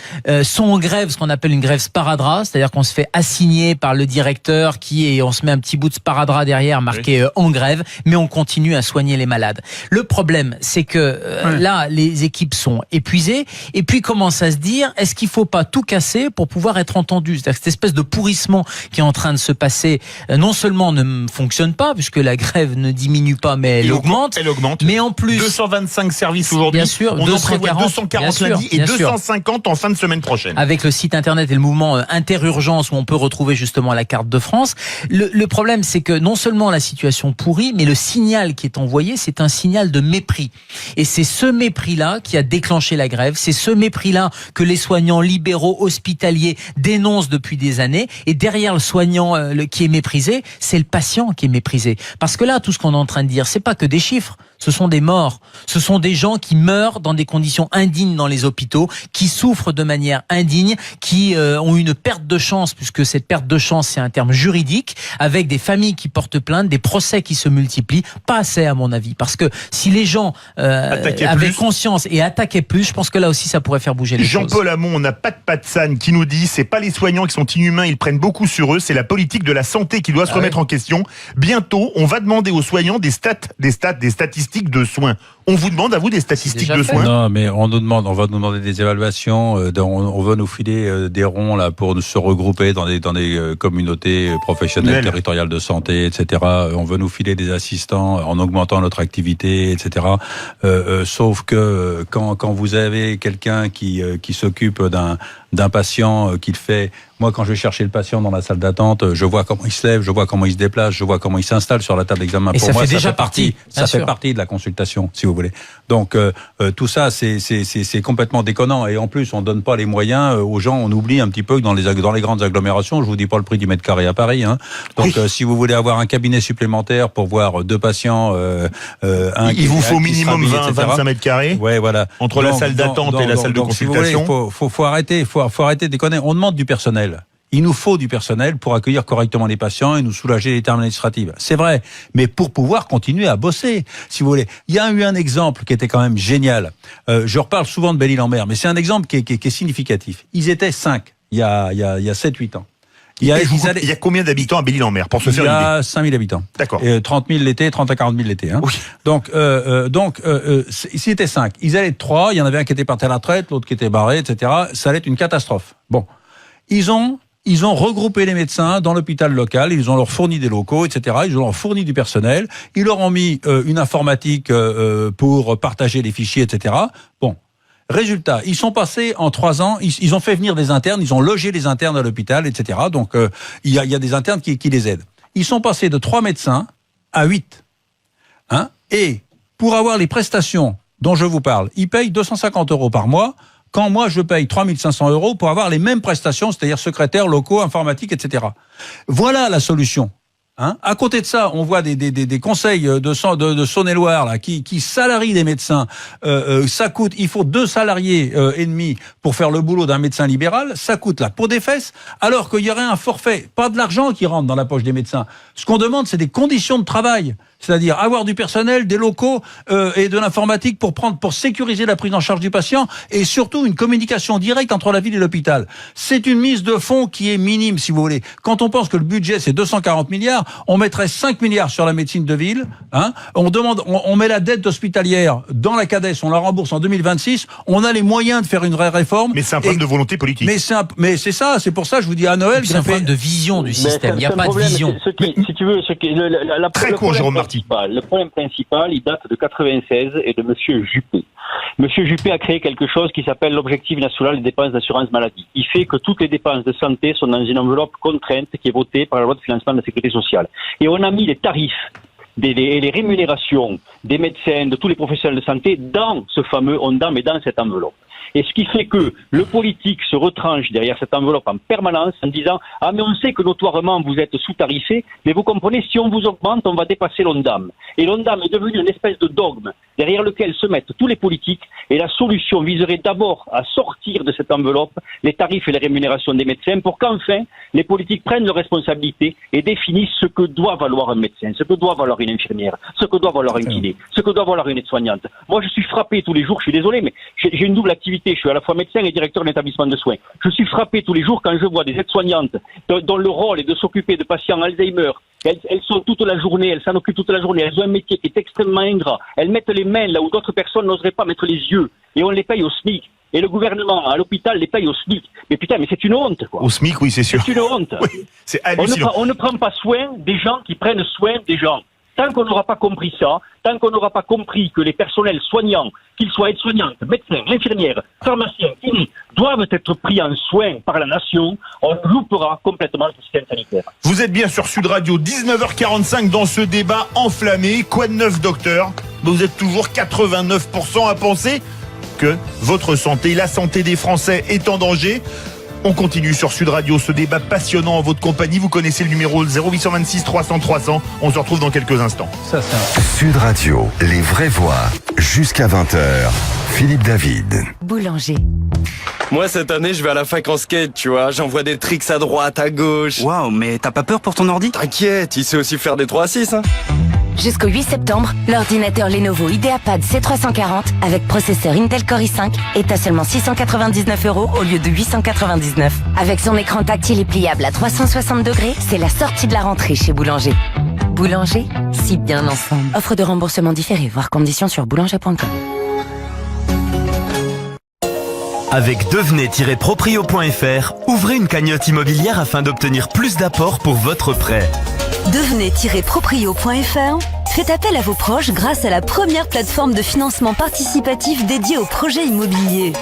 sont en grève, ce qu'on appelle une grève sparadrap, c'est-à-dire qu'on se fait assigner par le directeur et on se met un petit bout de sparadrap derrière marqué en grève, mais on continue à soigner les malades. Le problème, c'est que là, les équipes sont épuisées, et puis commence à se dire, est-ce qu'il faut pas tout casser pour pouvoir être entendu? C'est-à-dire que cette espèce de pourrissement qui est en train de se passer, non seulement ne fonctionne pas, puisque la grève ne diminue pas, mais elle augmente. Elle augmente. Mais en plus, 225 services aujourd'hui. Bien sûr, on en prévoit 240 bien sûr, lundi et bien sûr. 250 en fin de semaine prochaine. Avec le site internet et le mouvement Interurgence, où on peut retrouver justement la carte de France. Le problème, c'est que non seulement la situation pourrit, mais le signal qui est envoyé, c'est un signal de mépris. Et c'est ce mépris-là qui a déclenché la grève. C'est ce mépris-là que les soignants libéraux hospitaliers dénoncent depuis des années. Et derrière le soignant qui est méprisé, c'est le patient qui est méprisé. Parce que là, tout ce qu'on est en train de dire, c'est pas que des chiffres. Ce sont des morts. Ce sont des gens qui meurent dans des conditions indignes dans les hôpitaux, qui souffrent de manière indigne, qui ont une perte de chance, puisque cette perte de chance, c'est un terme juridique, avec des familles qui portent plainte, des procès qui se multiplient. Pas assez, à mon avis. Parce que si les gens avaient conscience et attaquaient plus, je pense que là aussi, ça pourrait faire bouger les choses. Jean-Paul Hamon, on n'a pas de Patsan qui nous dit, c'est pas les soignants qui sont inhumains, ils prennent beaucoup sur eux, c'est la politique de la santé qui doit se remettre en question. Bientôt, on va demander aux soignants des statistiques de soins. On vous demande à vous des statistiques de soins? Non, mais on va nous demander des évaluations. On va nous filer des ronds là pour se regrouper dans des communautés professionnelles territoriales de santé, etc. On veut nous filer des assistants en augmentant notre activité, etc. Sauf que quand vous avez quelqu'un qui s'occupe d'un patient qu'il fait. Moi, quand je vais chercher le patient dans la salle d'attente, je vois comment il se lève, je vois comment il se déplace, je vois comment il s'installe sur la table d'examen. Et pour ça moi, fait déjà partie. Ça fait partie de la consultation, si vous voulez. Donc tout ça, c'est complètement déconnant. Et en plus, on donne pas les moyens aux gens. On oublie un petit peu que dans les grandes agglomérations, je vous dis pas le prix du mètre carré à Paris. Hein. Donc si vous voulez avoir un cabinet supplémentaire pour voir 2 patients, il vous faut minimum 25 mètres carrés. Ouais, voilà. Entre la salle d'attente et la salle de consultation. Si vous voulez, faut arrêter de déconner. On demande du personnel. Il nous faut du personnel pour accueillir correctement les patients et nous soulager les tâches administratives. C'est vrai, mais pour pouvoir continuer à bosser, si vous voulez. Il y a eu un exemple qui était quand même génial. Je reparle souvent de Belle-Île-en-Mer, mais c'est un exemple qui est significatif. Ils étaient 5 il y a 7-8 ans. Il y a combien d'habitants à Belle-Île-en-Mer pour se faire une idée? Il y a 5 000 habitants. D'accord. 30 000 l'été, 30 à 40 000 l'été. Hein. Oui. Donc, s'ils étaient 5, ils allaient être 3, il y en avait un qui était parti à la retraite, l'autre qui était barré, etc. Ça allait être une catastrophe. Bon. Ils ont regroupé les médecins dans l'hôpital local, ils ont leur fourni des locaux, etc. Ils ont leur fourni du personnel, ils leur ont mis une informatique pour partager les fichiers, etc. Bon. Résultat, ils sont passés en 3 ans, ils ont fait venir des internes, ils ont logé les internes à l'hôpital, etc. Donc, il y a des internes qui les aident. Ils sont passés de 3 médecins à 8. Hein? Et pour avoir les prestations dont je vous parle, ils payent 250 € par mois, quand moi je paye 3 500 € pour avoir les mêmes prestations, c'est-à-dire secrétaires, locaux, informatique, etc. Voilà la solution. Hein? À côté de ça, on voit des conseils de Saône-et-Loire là qui salarient des médecins. Ça coûte, il faut 2 salariés et demi pour faire le boulot d'un médecin libéral. Ça coûte la peau des fesses, alors qu'il y aurait un forfait, pas de l'argent qui rentre dans la poche des médecins. Ce qu'on demande, c'est des conditions de travail. C'est-à-dire avoir du personnel, des locaux et de l'informatique pour sécuriser la prise en charge du patient et surtout une communication directe entre la ville et l'hôpital. C'est une mise de fonds qui est minime, si vous voulez. Quand on pense que le budget c'est 240 milliards, on mettrait 5 milliards sur la médecine de ville. Hein, on met la dette hospitalière dans la CADES, on la rembourse en 2026. On a les moyens de faire une vraie réforme. Mais c'est un problème de volonté politique. Mais c'est ça, c'est pour ça que je vous dis à Noël. C'est un problème de vision du système. Il n'y a pas de vision. Si tu veux, très court, Jérôme Marty. Le problème principal, il date de 96 et de Monsieur Juppé. Monsieur Juppé a créé quelque chose qui s'appelle l'objectif national des dépenses d'assurance maladie. Il fait que toutes les dépenses de santé sont dans une enveloppe contrainte qui est votée par la loi de financement de la sécurité sociale. fiduciale. Et on a mis les tarifs et les rémunérations des médecins, de tous les professionnels de santé dans ce fameux ONDAM et dans cette enveloppe. Et ce qui fait que le politique se retranche derrière cette enveloppe en permanence en disant « Ah mais on sait que notoirement vous êtes sous-tarifé, mais vous comprenez, si on vous augmente, on va dépasser l'ONDAM. » Et l'ONDAM est devenu une espèce de dogme derrière lequel se mettent tous les politiques et la solution viserait d'abord à sortir de cette enveloppe les tarifs et les rémunérations des médecins pour qu'enfin les politiques prennent leurs responsabilités et définissent ce que doit valoir un médecin, ce que doit valoir une infirmière, ce que doit valoir un kiné, ce que doit valoir une aide-soignante. Moi je suis frappé tous les jours, je suis désolé, mais j'ai une double activité, je suis à la fois médecin et directeur d'un établissement de soins. Je suis frappé tous les jours quand je vois des aides-soignantes dont le rôle est de s'occuper de patients Alzheimer. Elles sont toute la journée, elles s'en occupent toute la journée, elles ont un métier qui est extrêmement ingrat. Elles mettent les mains là où d'autres personnes n'oseraient pas mettre les yeux. Et on les paye au SMIC. Et le gouvernement, à l'hôpital, les paye au SMIC. Mais putain, mais c'est une honte, quoi. Au SMIC, oui, c'est sûr. C'est une honte. Oui, c'est hallucinant. On ne prend pas soin des gens qui prennent soin des gens. Tant qu'on n'aura pas compris ça, tant qu'on n'aura pas compris que les personnels soignants, qu'ils soient aides-soignantes, médecins, infirmières, pharmaciens, kinés, doivent être pris en soin par la nation, on loupera complètement le système sanitaire. Vous êtes bien sur Sud Radio, 19h45 dans ce débat enflammé. Quoi de neuf, docteur? Vous êtes toujours 89% à penser que votre santé, la santé des Français est en danger. On continue sur Sud Radio, ce débat passionnant en votre compagnie. Vous connaissez le numéro 0826 300 300. On se retrouve dans quelques instants. Sud Radio, les vraies voix, jusqu'à 20h. Philippe David. Boulanger. Moi, cette année, je vais à la fac en skate, tu vois. J'envoie des tricks à droite, à gauche. Waouh, mais t'as pas peur pour ton ordi? T'inquiète, il sait aussi faire des 3 à 6, hein. Jusqu'au 8 septembre, l'ordinateur Lenovo IdeaPad C340 avec processeur Intel Core i5 est à seulement 699 € au lieu de 899. Avec son écran tactile et pliable à 360 degrés, c'est la sortie de la rentrée chez Boulanger. Boulanger, si bien ensemble. Offre de remboursement différé, voire conditions sur boulanger.com. Avec devenez-proprio.fr, ouvrez une cagnotte immobilière afin d'obtenir plus d'apports pour votre prêt. Devenez-proprio.fr, faites appel à vos proches grâce à la première plateforme de financement participatif dédiée aux projets immobiliers.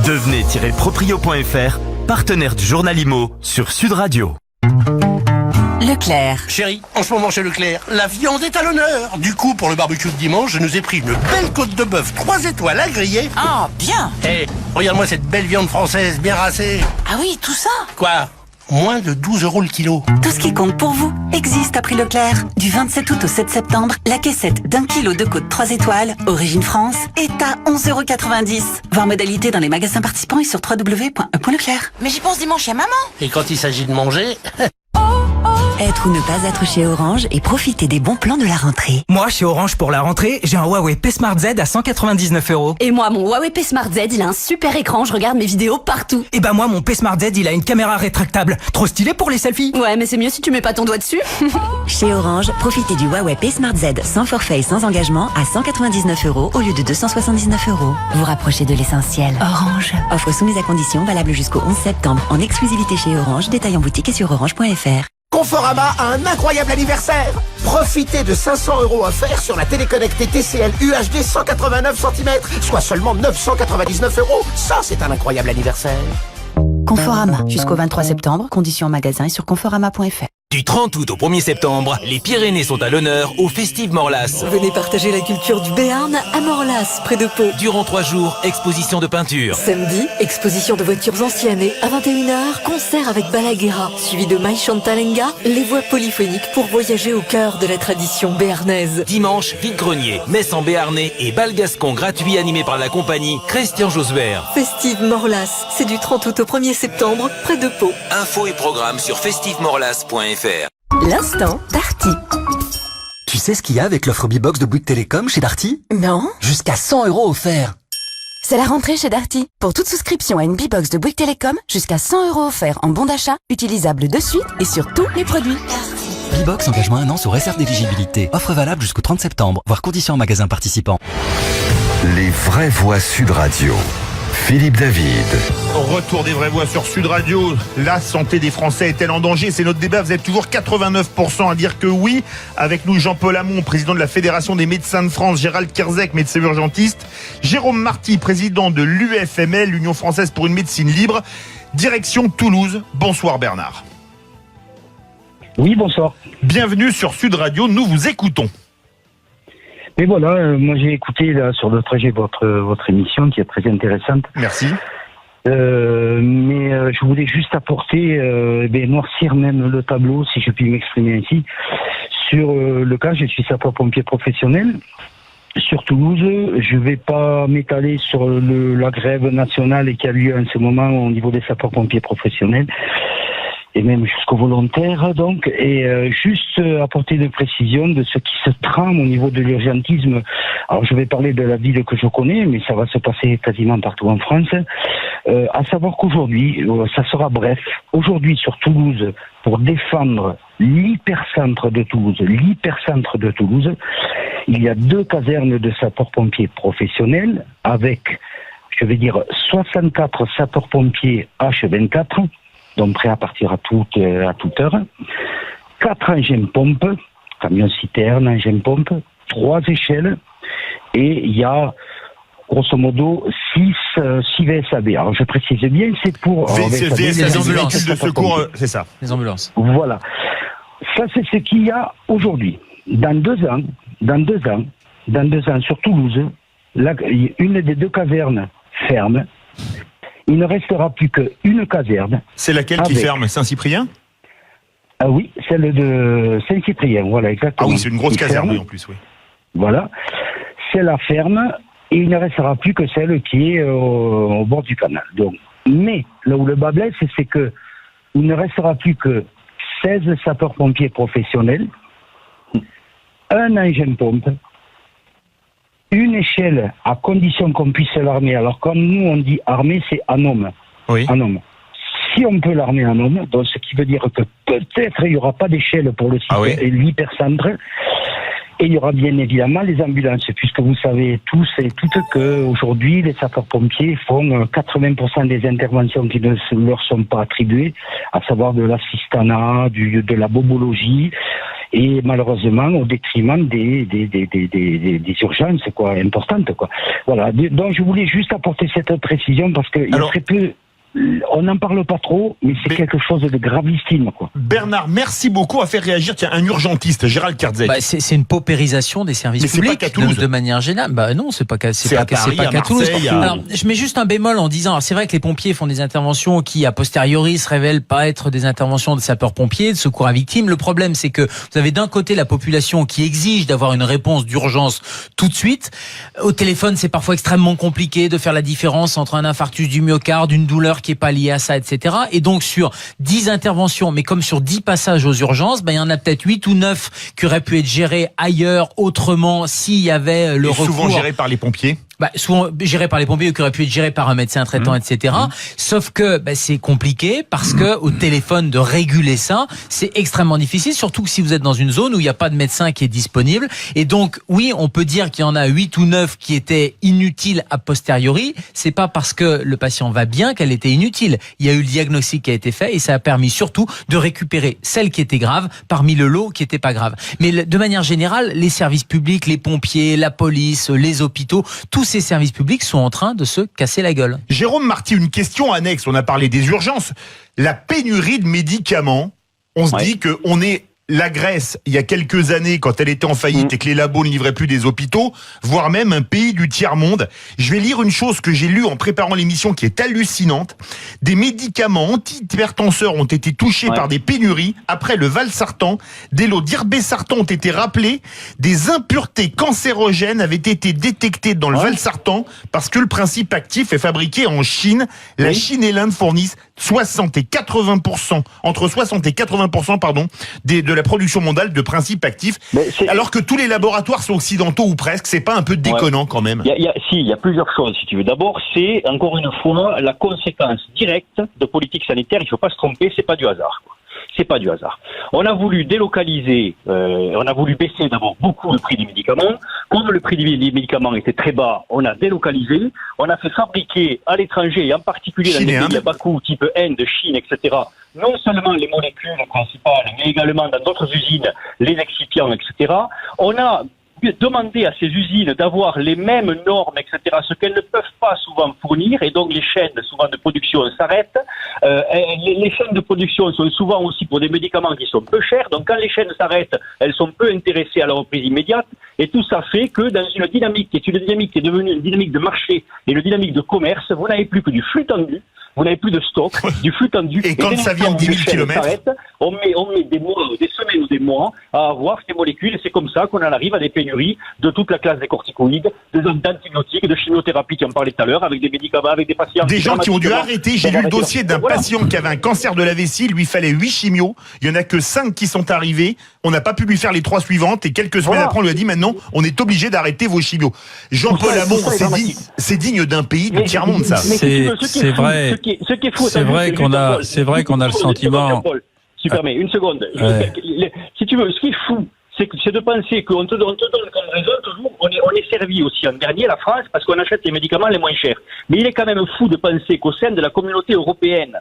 Devenez-proprio.fr, partenaire du journal Imo sur Sud Radio. Leclerc. Chérie, en ce moment chez Leclerc, la viande est à l'honneur. Du coup, pour le barbecue de dimanche, je nous ai pris une belle côte de bœuf 3 étoiles à griller. Ah, bien. Hé, regarde-moi cette belle viande française bien racée. Ah oui, tout ça. Quoi ? Moins de 12 € le kilo. Tout ce qui compte pour vous existe à prix Leclerc. Du 27 août au 7 septembre, la caissette d'1 kilo de côte 3 étoiles, origine France, est à 11,90 €. Voir modalité dans les magasins participants et sur www.e.leclerc. Mais j'y pense dimanche à maman. Et quand il s'agit de manger... Être ou ne pas être chez Orange et profiter des bons plans de la rentrée. Moi, chez Orange, pour la rentrée, j'ai un Huawei P Smart Z à 199 €. Et moi, mon Huawei P Smart Z, il a un super écran, je regarde mes vidéos partout. Et bah moi, mon P Smart Z, il a une caméra rétractable. Trop stylé pour les selfies. Ouais, mais c'est mieux si tu mets pas ton doigt dessus. Chez Orange, profitez du Huawei P Smart Z sans forfait et sans engagement à 199 € au lieu de 279 €. Vous rapprochez de l'essentiel. Orange. Offre soumise à conditions, valable jusqu'au 11 septembre en exclusivité chez Orange, détail en boutique et sur orange.fr. Conforama a un incroyable anniversaire. Profitez de 500 € offerts sur la téléconnectée TCL UHD 189 cm, soit seulement 999 €. Ça, c'est un incroyable anniversaire. Conforama. Jusqu'au 23 septembre, conditions en magasin et sur conforama.fr. Du 30 août au 1er septembre, les Pyrénées sont à l'honneur au Festive Morlas. Venez partager la culture du Béarn à Morlas, près de Pau. Durant 3 jours, exposition de peinture. Samedi, exposition de voitures anciennes et à 21h, concert avec Balaguerra, suivi de Maï Chantalenga, les voix polyphoniques pour voyager au cœur de la tradition béarnaise. Dimanche, vide-grenier, messe en béarnais et bal gascon gratuit animé par la compagnie Christian Josber. Festive Morlas, c'est du 30 août au 1er septembre, près de Pau. Infos et programmes sur festivemorlas.fr. L'instant Darty. Tu sais ce qu'il y a avec l'offre B-Box de Bouygues Télécom chez Darty? Non. Jusqu'à 100 € offerts. C'est la rentrée chez Darty. Pour toute souscription à une B-Box de Bouygues Télécom, jusqu'à 100 € offerts en bon d'achat, utilisable de suite et sur tous les produits. B-Box, engagement 1 an sur réserve d'éligibilité. Offre valable jusqu'au 30 septembre. Voir conditions en magasin participant. Les vraies voix Sud Radio. Philippe David. Retour des vraies voix sur Sud Radio. La santé des Français est-elle en danger? C'est notre débat. Vous êtes toujours 89% à dire que oui. Avec nous, Jean-Paul Hamon, président de la Fédération des médecins de France, Gérald Kierzek, médecin urgentiste, Jérôme Marty, président de l'UFML, l'Union française pour une médecine libre. Direction Toulouse. Bonsoir Bernard. Oui, bonsoir. Bienvenue sur Sud Radio, nous vous écoutons. Et voilà, moi j'ai écouté là sur le trajet votre émission qui est très intéressante. Merci. Mais je voulais juste apporter, noircir même le tableau, si je puis m'exprimer ainsi. Sur le cas, je suis sapeur-pompier professionnel. Sur Toulouse, je vais pas m'étaler sur la grève nationale qui a lieu en ce moment au niveau des sapeurs-pompiers professionnels. Et même jusqu'aux volontaires, donc, et juste apporter une précision de ce qui se trame au niveau de l'urgentisme. Alors, je vais parler de la ville que je connais, mais ça va se passer quasiment partout en France. À savoir qu'aujourd'hui, ça sera bref, aujourd'hui sur Toulouse, pour défendre l'hypercentre de Toulouse, il y a 2 casernes de sapeurs-pompiers professionnels avec, je vais dire, 64 sapeurs-pompiers H24, donc prêts à partir à toute heure, 4 engins-pompes, camions-citernes, engins-pompes, 3 échelles, et il y a grosso modo 6 VSAB. Alors je précise bien, c'est pour VSAB, les ambulances de secours, c'est ça. Les ambulances. Voilà. Ça c'est ce qu'il y a aujourd'hui. Dans 2 ans sur Toulouse, une des 2 casernes ferme. Il ne restera plus qu'une caserne. C'est laquelle qui ferme, Saint-Cyprien? Ah oui, celle de Saint-Cyprien, voilà, exactement. Ah oui, c'est une grosse caserne, oui, en plus, oui. Voilà. C'est la ferme, et il ne restera plus que celle qui est au bord du canal. Donc, mais, là où le bas blesse, c'est que il ne restera plus que 16 sapeurs-pompiers professionnels, un engin-pompe, une échelle à condition qu'on puisse l'armer. Alors quand nous on dit armer, c'est en homme. Oui. En homme. Si on peut l'armer en homme, donc ce qui veut dire que peut-être il n'y aura pas d'échelle pour l'hypercentre, et il y aura bien évidemment les ambulances, puisque vous savez tous et toutes qu'aujourd'hui les sapeurs-pompiers font 80% des interventions qui ne leur sont pas attribuées, à savoir de l'assistanat, de la bobologie, et malheureusement au détriment des urgences importantes. Voilà. Donc je voulais juste apporter cette précision parce qu'il y a très peu. On n'en parle pas trop, mais c'est quelque chose de gravissime, Bernard, merci beaucoup à faire réagir. Tiens, un urgentiste, Gérald Kardzek. C'est une paupérisation des services publics de manière générale. Non, c'est pas qu'à Toulouse. Alors, je mets juste un bémol en disant, alors c'est vrai que les pompiers font des interventions qui, a posteriori, se révèlent pas être des interventions de sapeurs-pompiers, de secours à victimes. Le problème, c'est que vous avez d'un côté la population qui exige d'avoir une réponse d'urgence tout de suite. Au téléphone, c'est parfois extrêmement compliqué de faire la différence entre un infarctus du myocarde, une douleur qui est pas liée à ça, etc. Et donc sur 10 interventions, mais comme sur 10 passages aux urgences, il y en a peut-être 8 ou 9 qui auraient pu être gérés ailleurs, autrement, s'il y avait le recours. Souvent gérés par les pompiers. Souvent géré par les pompiers, qui auraient pu être gérés par un médecin traitant, etc. Sauf que c'est compliqué parce que au téléphone de réguler ça, c'est extrêmement difficile, surtout que si vous êtes dans une zone où il n'y a pas de médecin qui est disponible. Et donc, oui, on peut dire qu'il y en a 8 ou 9 qui étaient inutiles a posteriori. C'est pas parce que le patient va bien qu'elle était inutile. Il y a eu le diagnostic qui a été fait et ça a permis surtout de récupérer celle qui était grave parmi le lot qui était pas grave. Mais de manière générale, les services publics, les pompiers, la police, les hôpitaux, tous ces services publics sont en train de se casser la gueule. Jérôme Marty, une question annexe. On a parlé des urgences. La pénurie de médicaments, on se dit qu'on est la Grèce, il y a quelques années, quand elle était en faillite et que les labos ne livraient plus des hôpitaux, voire même un pays du tiers-monde. Je vais lire une chose que j'ai lue en préparant l'émission qui est hallucinante. Des médicaments antihypertenseurs ont été touchés par des pénuries. Après le valsartan, des lots d'irbesartan ont été rappelés. Des impuretés cancérogènes avaient été détectées dans le valsartan parce que le principe actif est fabriqué en Chine. La Chine et l'Inde fournissent 60 et 80%, entre 60 et 80%, de la production mondiale de principes actifs, alors que tous les laboratoires sont occidentaux ou presque. C'est pas un peu déconnant quand même? Il y a plusieurs choses, si tu veux. D'abord, c'est encore une fois la conséquence directe de politique sanitaire. Il faut pas se tromper, c'est pas du hasard. C'est pas du hasard. On a voulu délocaliser, on a voulu baisser d'abord beaucoup le prix des médicaments. Comme le prix des médicaments était très bas, on a délocalisé, on a fait fabriquer à l'étranger, et en particulier dans les pays à bas coût, type Inde, Chine, etc., non seulement les molécules principales, mais également dans d'autres usines, les excipients, etc. On a demander à ces usines d'avoir les mêmes normes, etc., ce qu'elles ne peuvent pas souvent fournir, et donc les chaînes souvent de production s'arrêtent. Les chaînes de production sont souvent aussi pour des médicaments qui sont peu chers, donc quand les chaînes s'arrêtent, elles sont peu intéressées à la reprise immédiate, et tout ça fait que dans une dynamique qui est devenue une dynamique de marché et une dynamique de commerce, vous n'avez plus que du flux tendu, vous n'avez plus de stock, du flux tendu. Et quand ça vient de 10 000 kilomètres, on met des mois, des semaines ou des mois à avoir ces molécules, et c'est comme ça qu'on en arrive à des pénuries de toute la classe des corticoïdes, d'antibiotiques, de chimiothérapie qui en parlait tout à l'heure, avec des médicaments, avec des patients. Des gens qui ont dû arrêter. J'ai lu le dossier d'un patient qui avait un cancer de la vessie, il lui fallait 8 chimios, il y en a que 5 qui sont arrivés, on n'a pas pu lui faire les 3 suivantes, et quelques semaines après on lui a dit maintenant on est obligé d'arrêter vos chimios. Jean-Paul Hamon, c'est digne d'un pays du tiers-monde, ça. C'est vrai. Ce qui est fou, c'est vrai qu'on a le sentiment. Si tu permets, une seconde. Si tu veux, ce qui est fou, c'est de penser qu'on te donne comme raison toujours, on est servi aussi en dernier, la France, parce qu'on achète les médicaments les moins chers. Mais il est quand même fou de penser qu'au sein de la communauté européenne,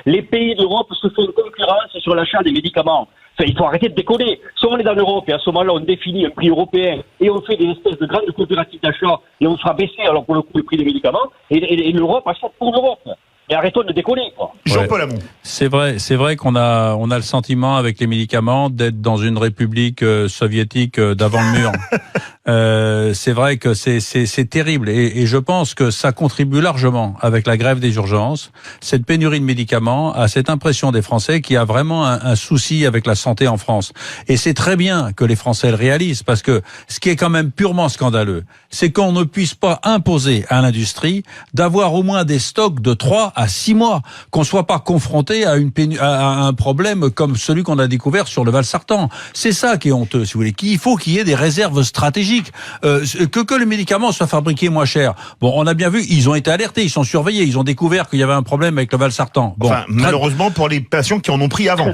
les pays d'Europe se font concurrence sur l'achat des médicaments. Enfin, il faut arrêter de déconner. Si on est dans l'Europe et à ce moment-là on définit un prix européen et on fait des espèces de grandes coopératives d'achat et on fera baisser alors pour le coup le prix des médicaments et l'Europe achète pour l'Europe. Et arrêtons de déconner, quoi. Jean-Paul Hamon. C'est vrai qu'on a le sentiment avec les médicaments d'être dans une république soviétique d'avant le mur. C'est vrai que c'est terrible et je pense que ça contribue largement avec la grève des urgences, cette pénurie de médicaments, à cette impression des Français qu'il y a vraiment un souci avec la santé en France. Et c'est très bien que les Français le réalisent parce que ce qui est quand même purement scandaleux, c'est qu'on ne puisse pas imposer à l'industrie d'avoir au moins des stocks de 3 à 6 mois, qu'on soit pas confronté à un problème comme celui qu'on a découvert sur le Valsartan. C'est ça qui est honteux, si vous voulez. Il faut qu'il y ait des réserves stratégiques, que les médicaments soient fabriqués moins chers. Bon, on a bien vu, ils ont été alertés, ils sont surveillés, ils ont découvert qu'il y avait un problème avec le Valsartan. Bon, enfin, malheureusement pour les patients qui en ont pris avant.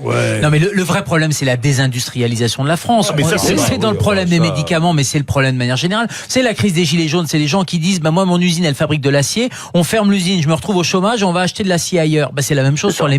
Ouais. Non mais le vrai problème c'est la désindustrialisation de la France. C'est dans le problème des médicaments, mais c'est le problème de manière générale. C'est la crise des gilets jaunes, c'est les gens qui disent bah moi mon usine elle fabrique de l'acier, on ferme l'usine, je me retrouve au chômage, on va acheter de l'acier ailleurs. Bah c'est la même chose sur les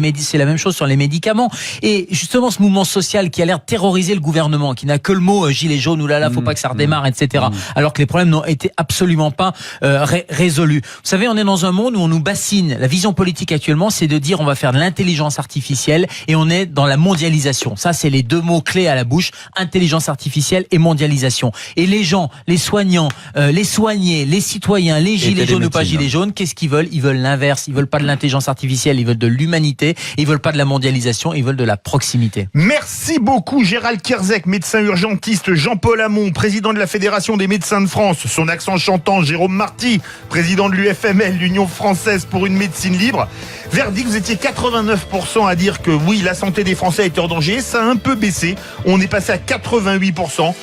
médicaments. Et justement ce mouvement social qui a l'air de terroriser le gouvernement, qui n'a que le mot gilet jaune ou là faut pas que ça redémarre, etc. Alors que les problèmes n'ont été absolument pas résolus. Vous savez, on est dans un monde où on nous bassine. La vision politique actuellement, c'est de dire on va faire de l'intelligence artificielle et on est dans la mondialisation. Ça, c'est les deux mots clés à la bouche, intelligence artificielle et mondialisation. Et les gens, les soignants, les soignés, les citoyens, les gilets jaunes ou pas gilets jaunes, qu'est-ce qu'ils veulent ? Ils veulent l'inverse. Ils veulent pas de l'intelligence artificielle, ils veulent de l'humanité. Ils veulent pas de la mondialisation, ils veulent de la proximité. Merci beaucoup Gérald Kierzek, médecin urgentiste, Jean-Paul Hamon, président de la Fédération des médecins de France, son accent chantant, Jérôme Marty, président de l'UFML, l'Union française pour une médecine libre. Verdict, vous étiez 89% à dire que oui, la santé des Français était en danger. Ça a un peu baissé. On est passé à 88%.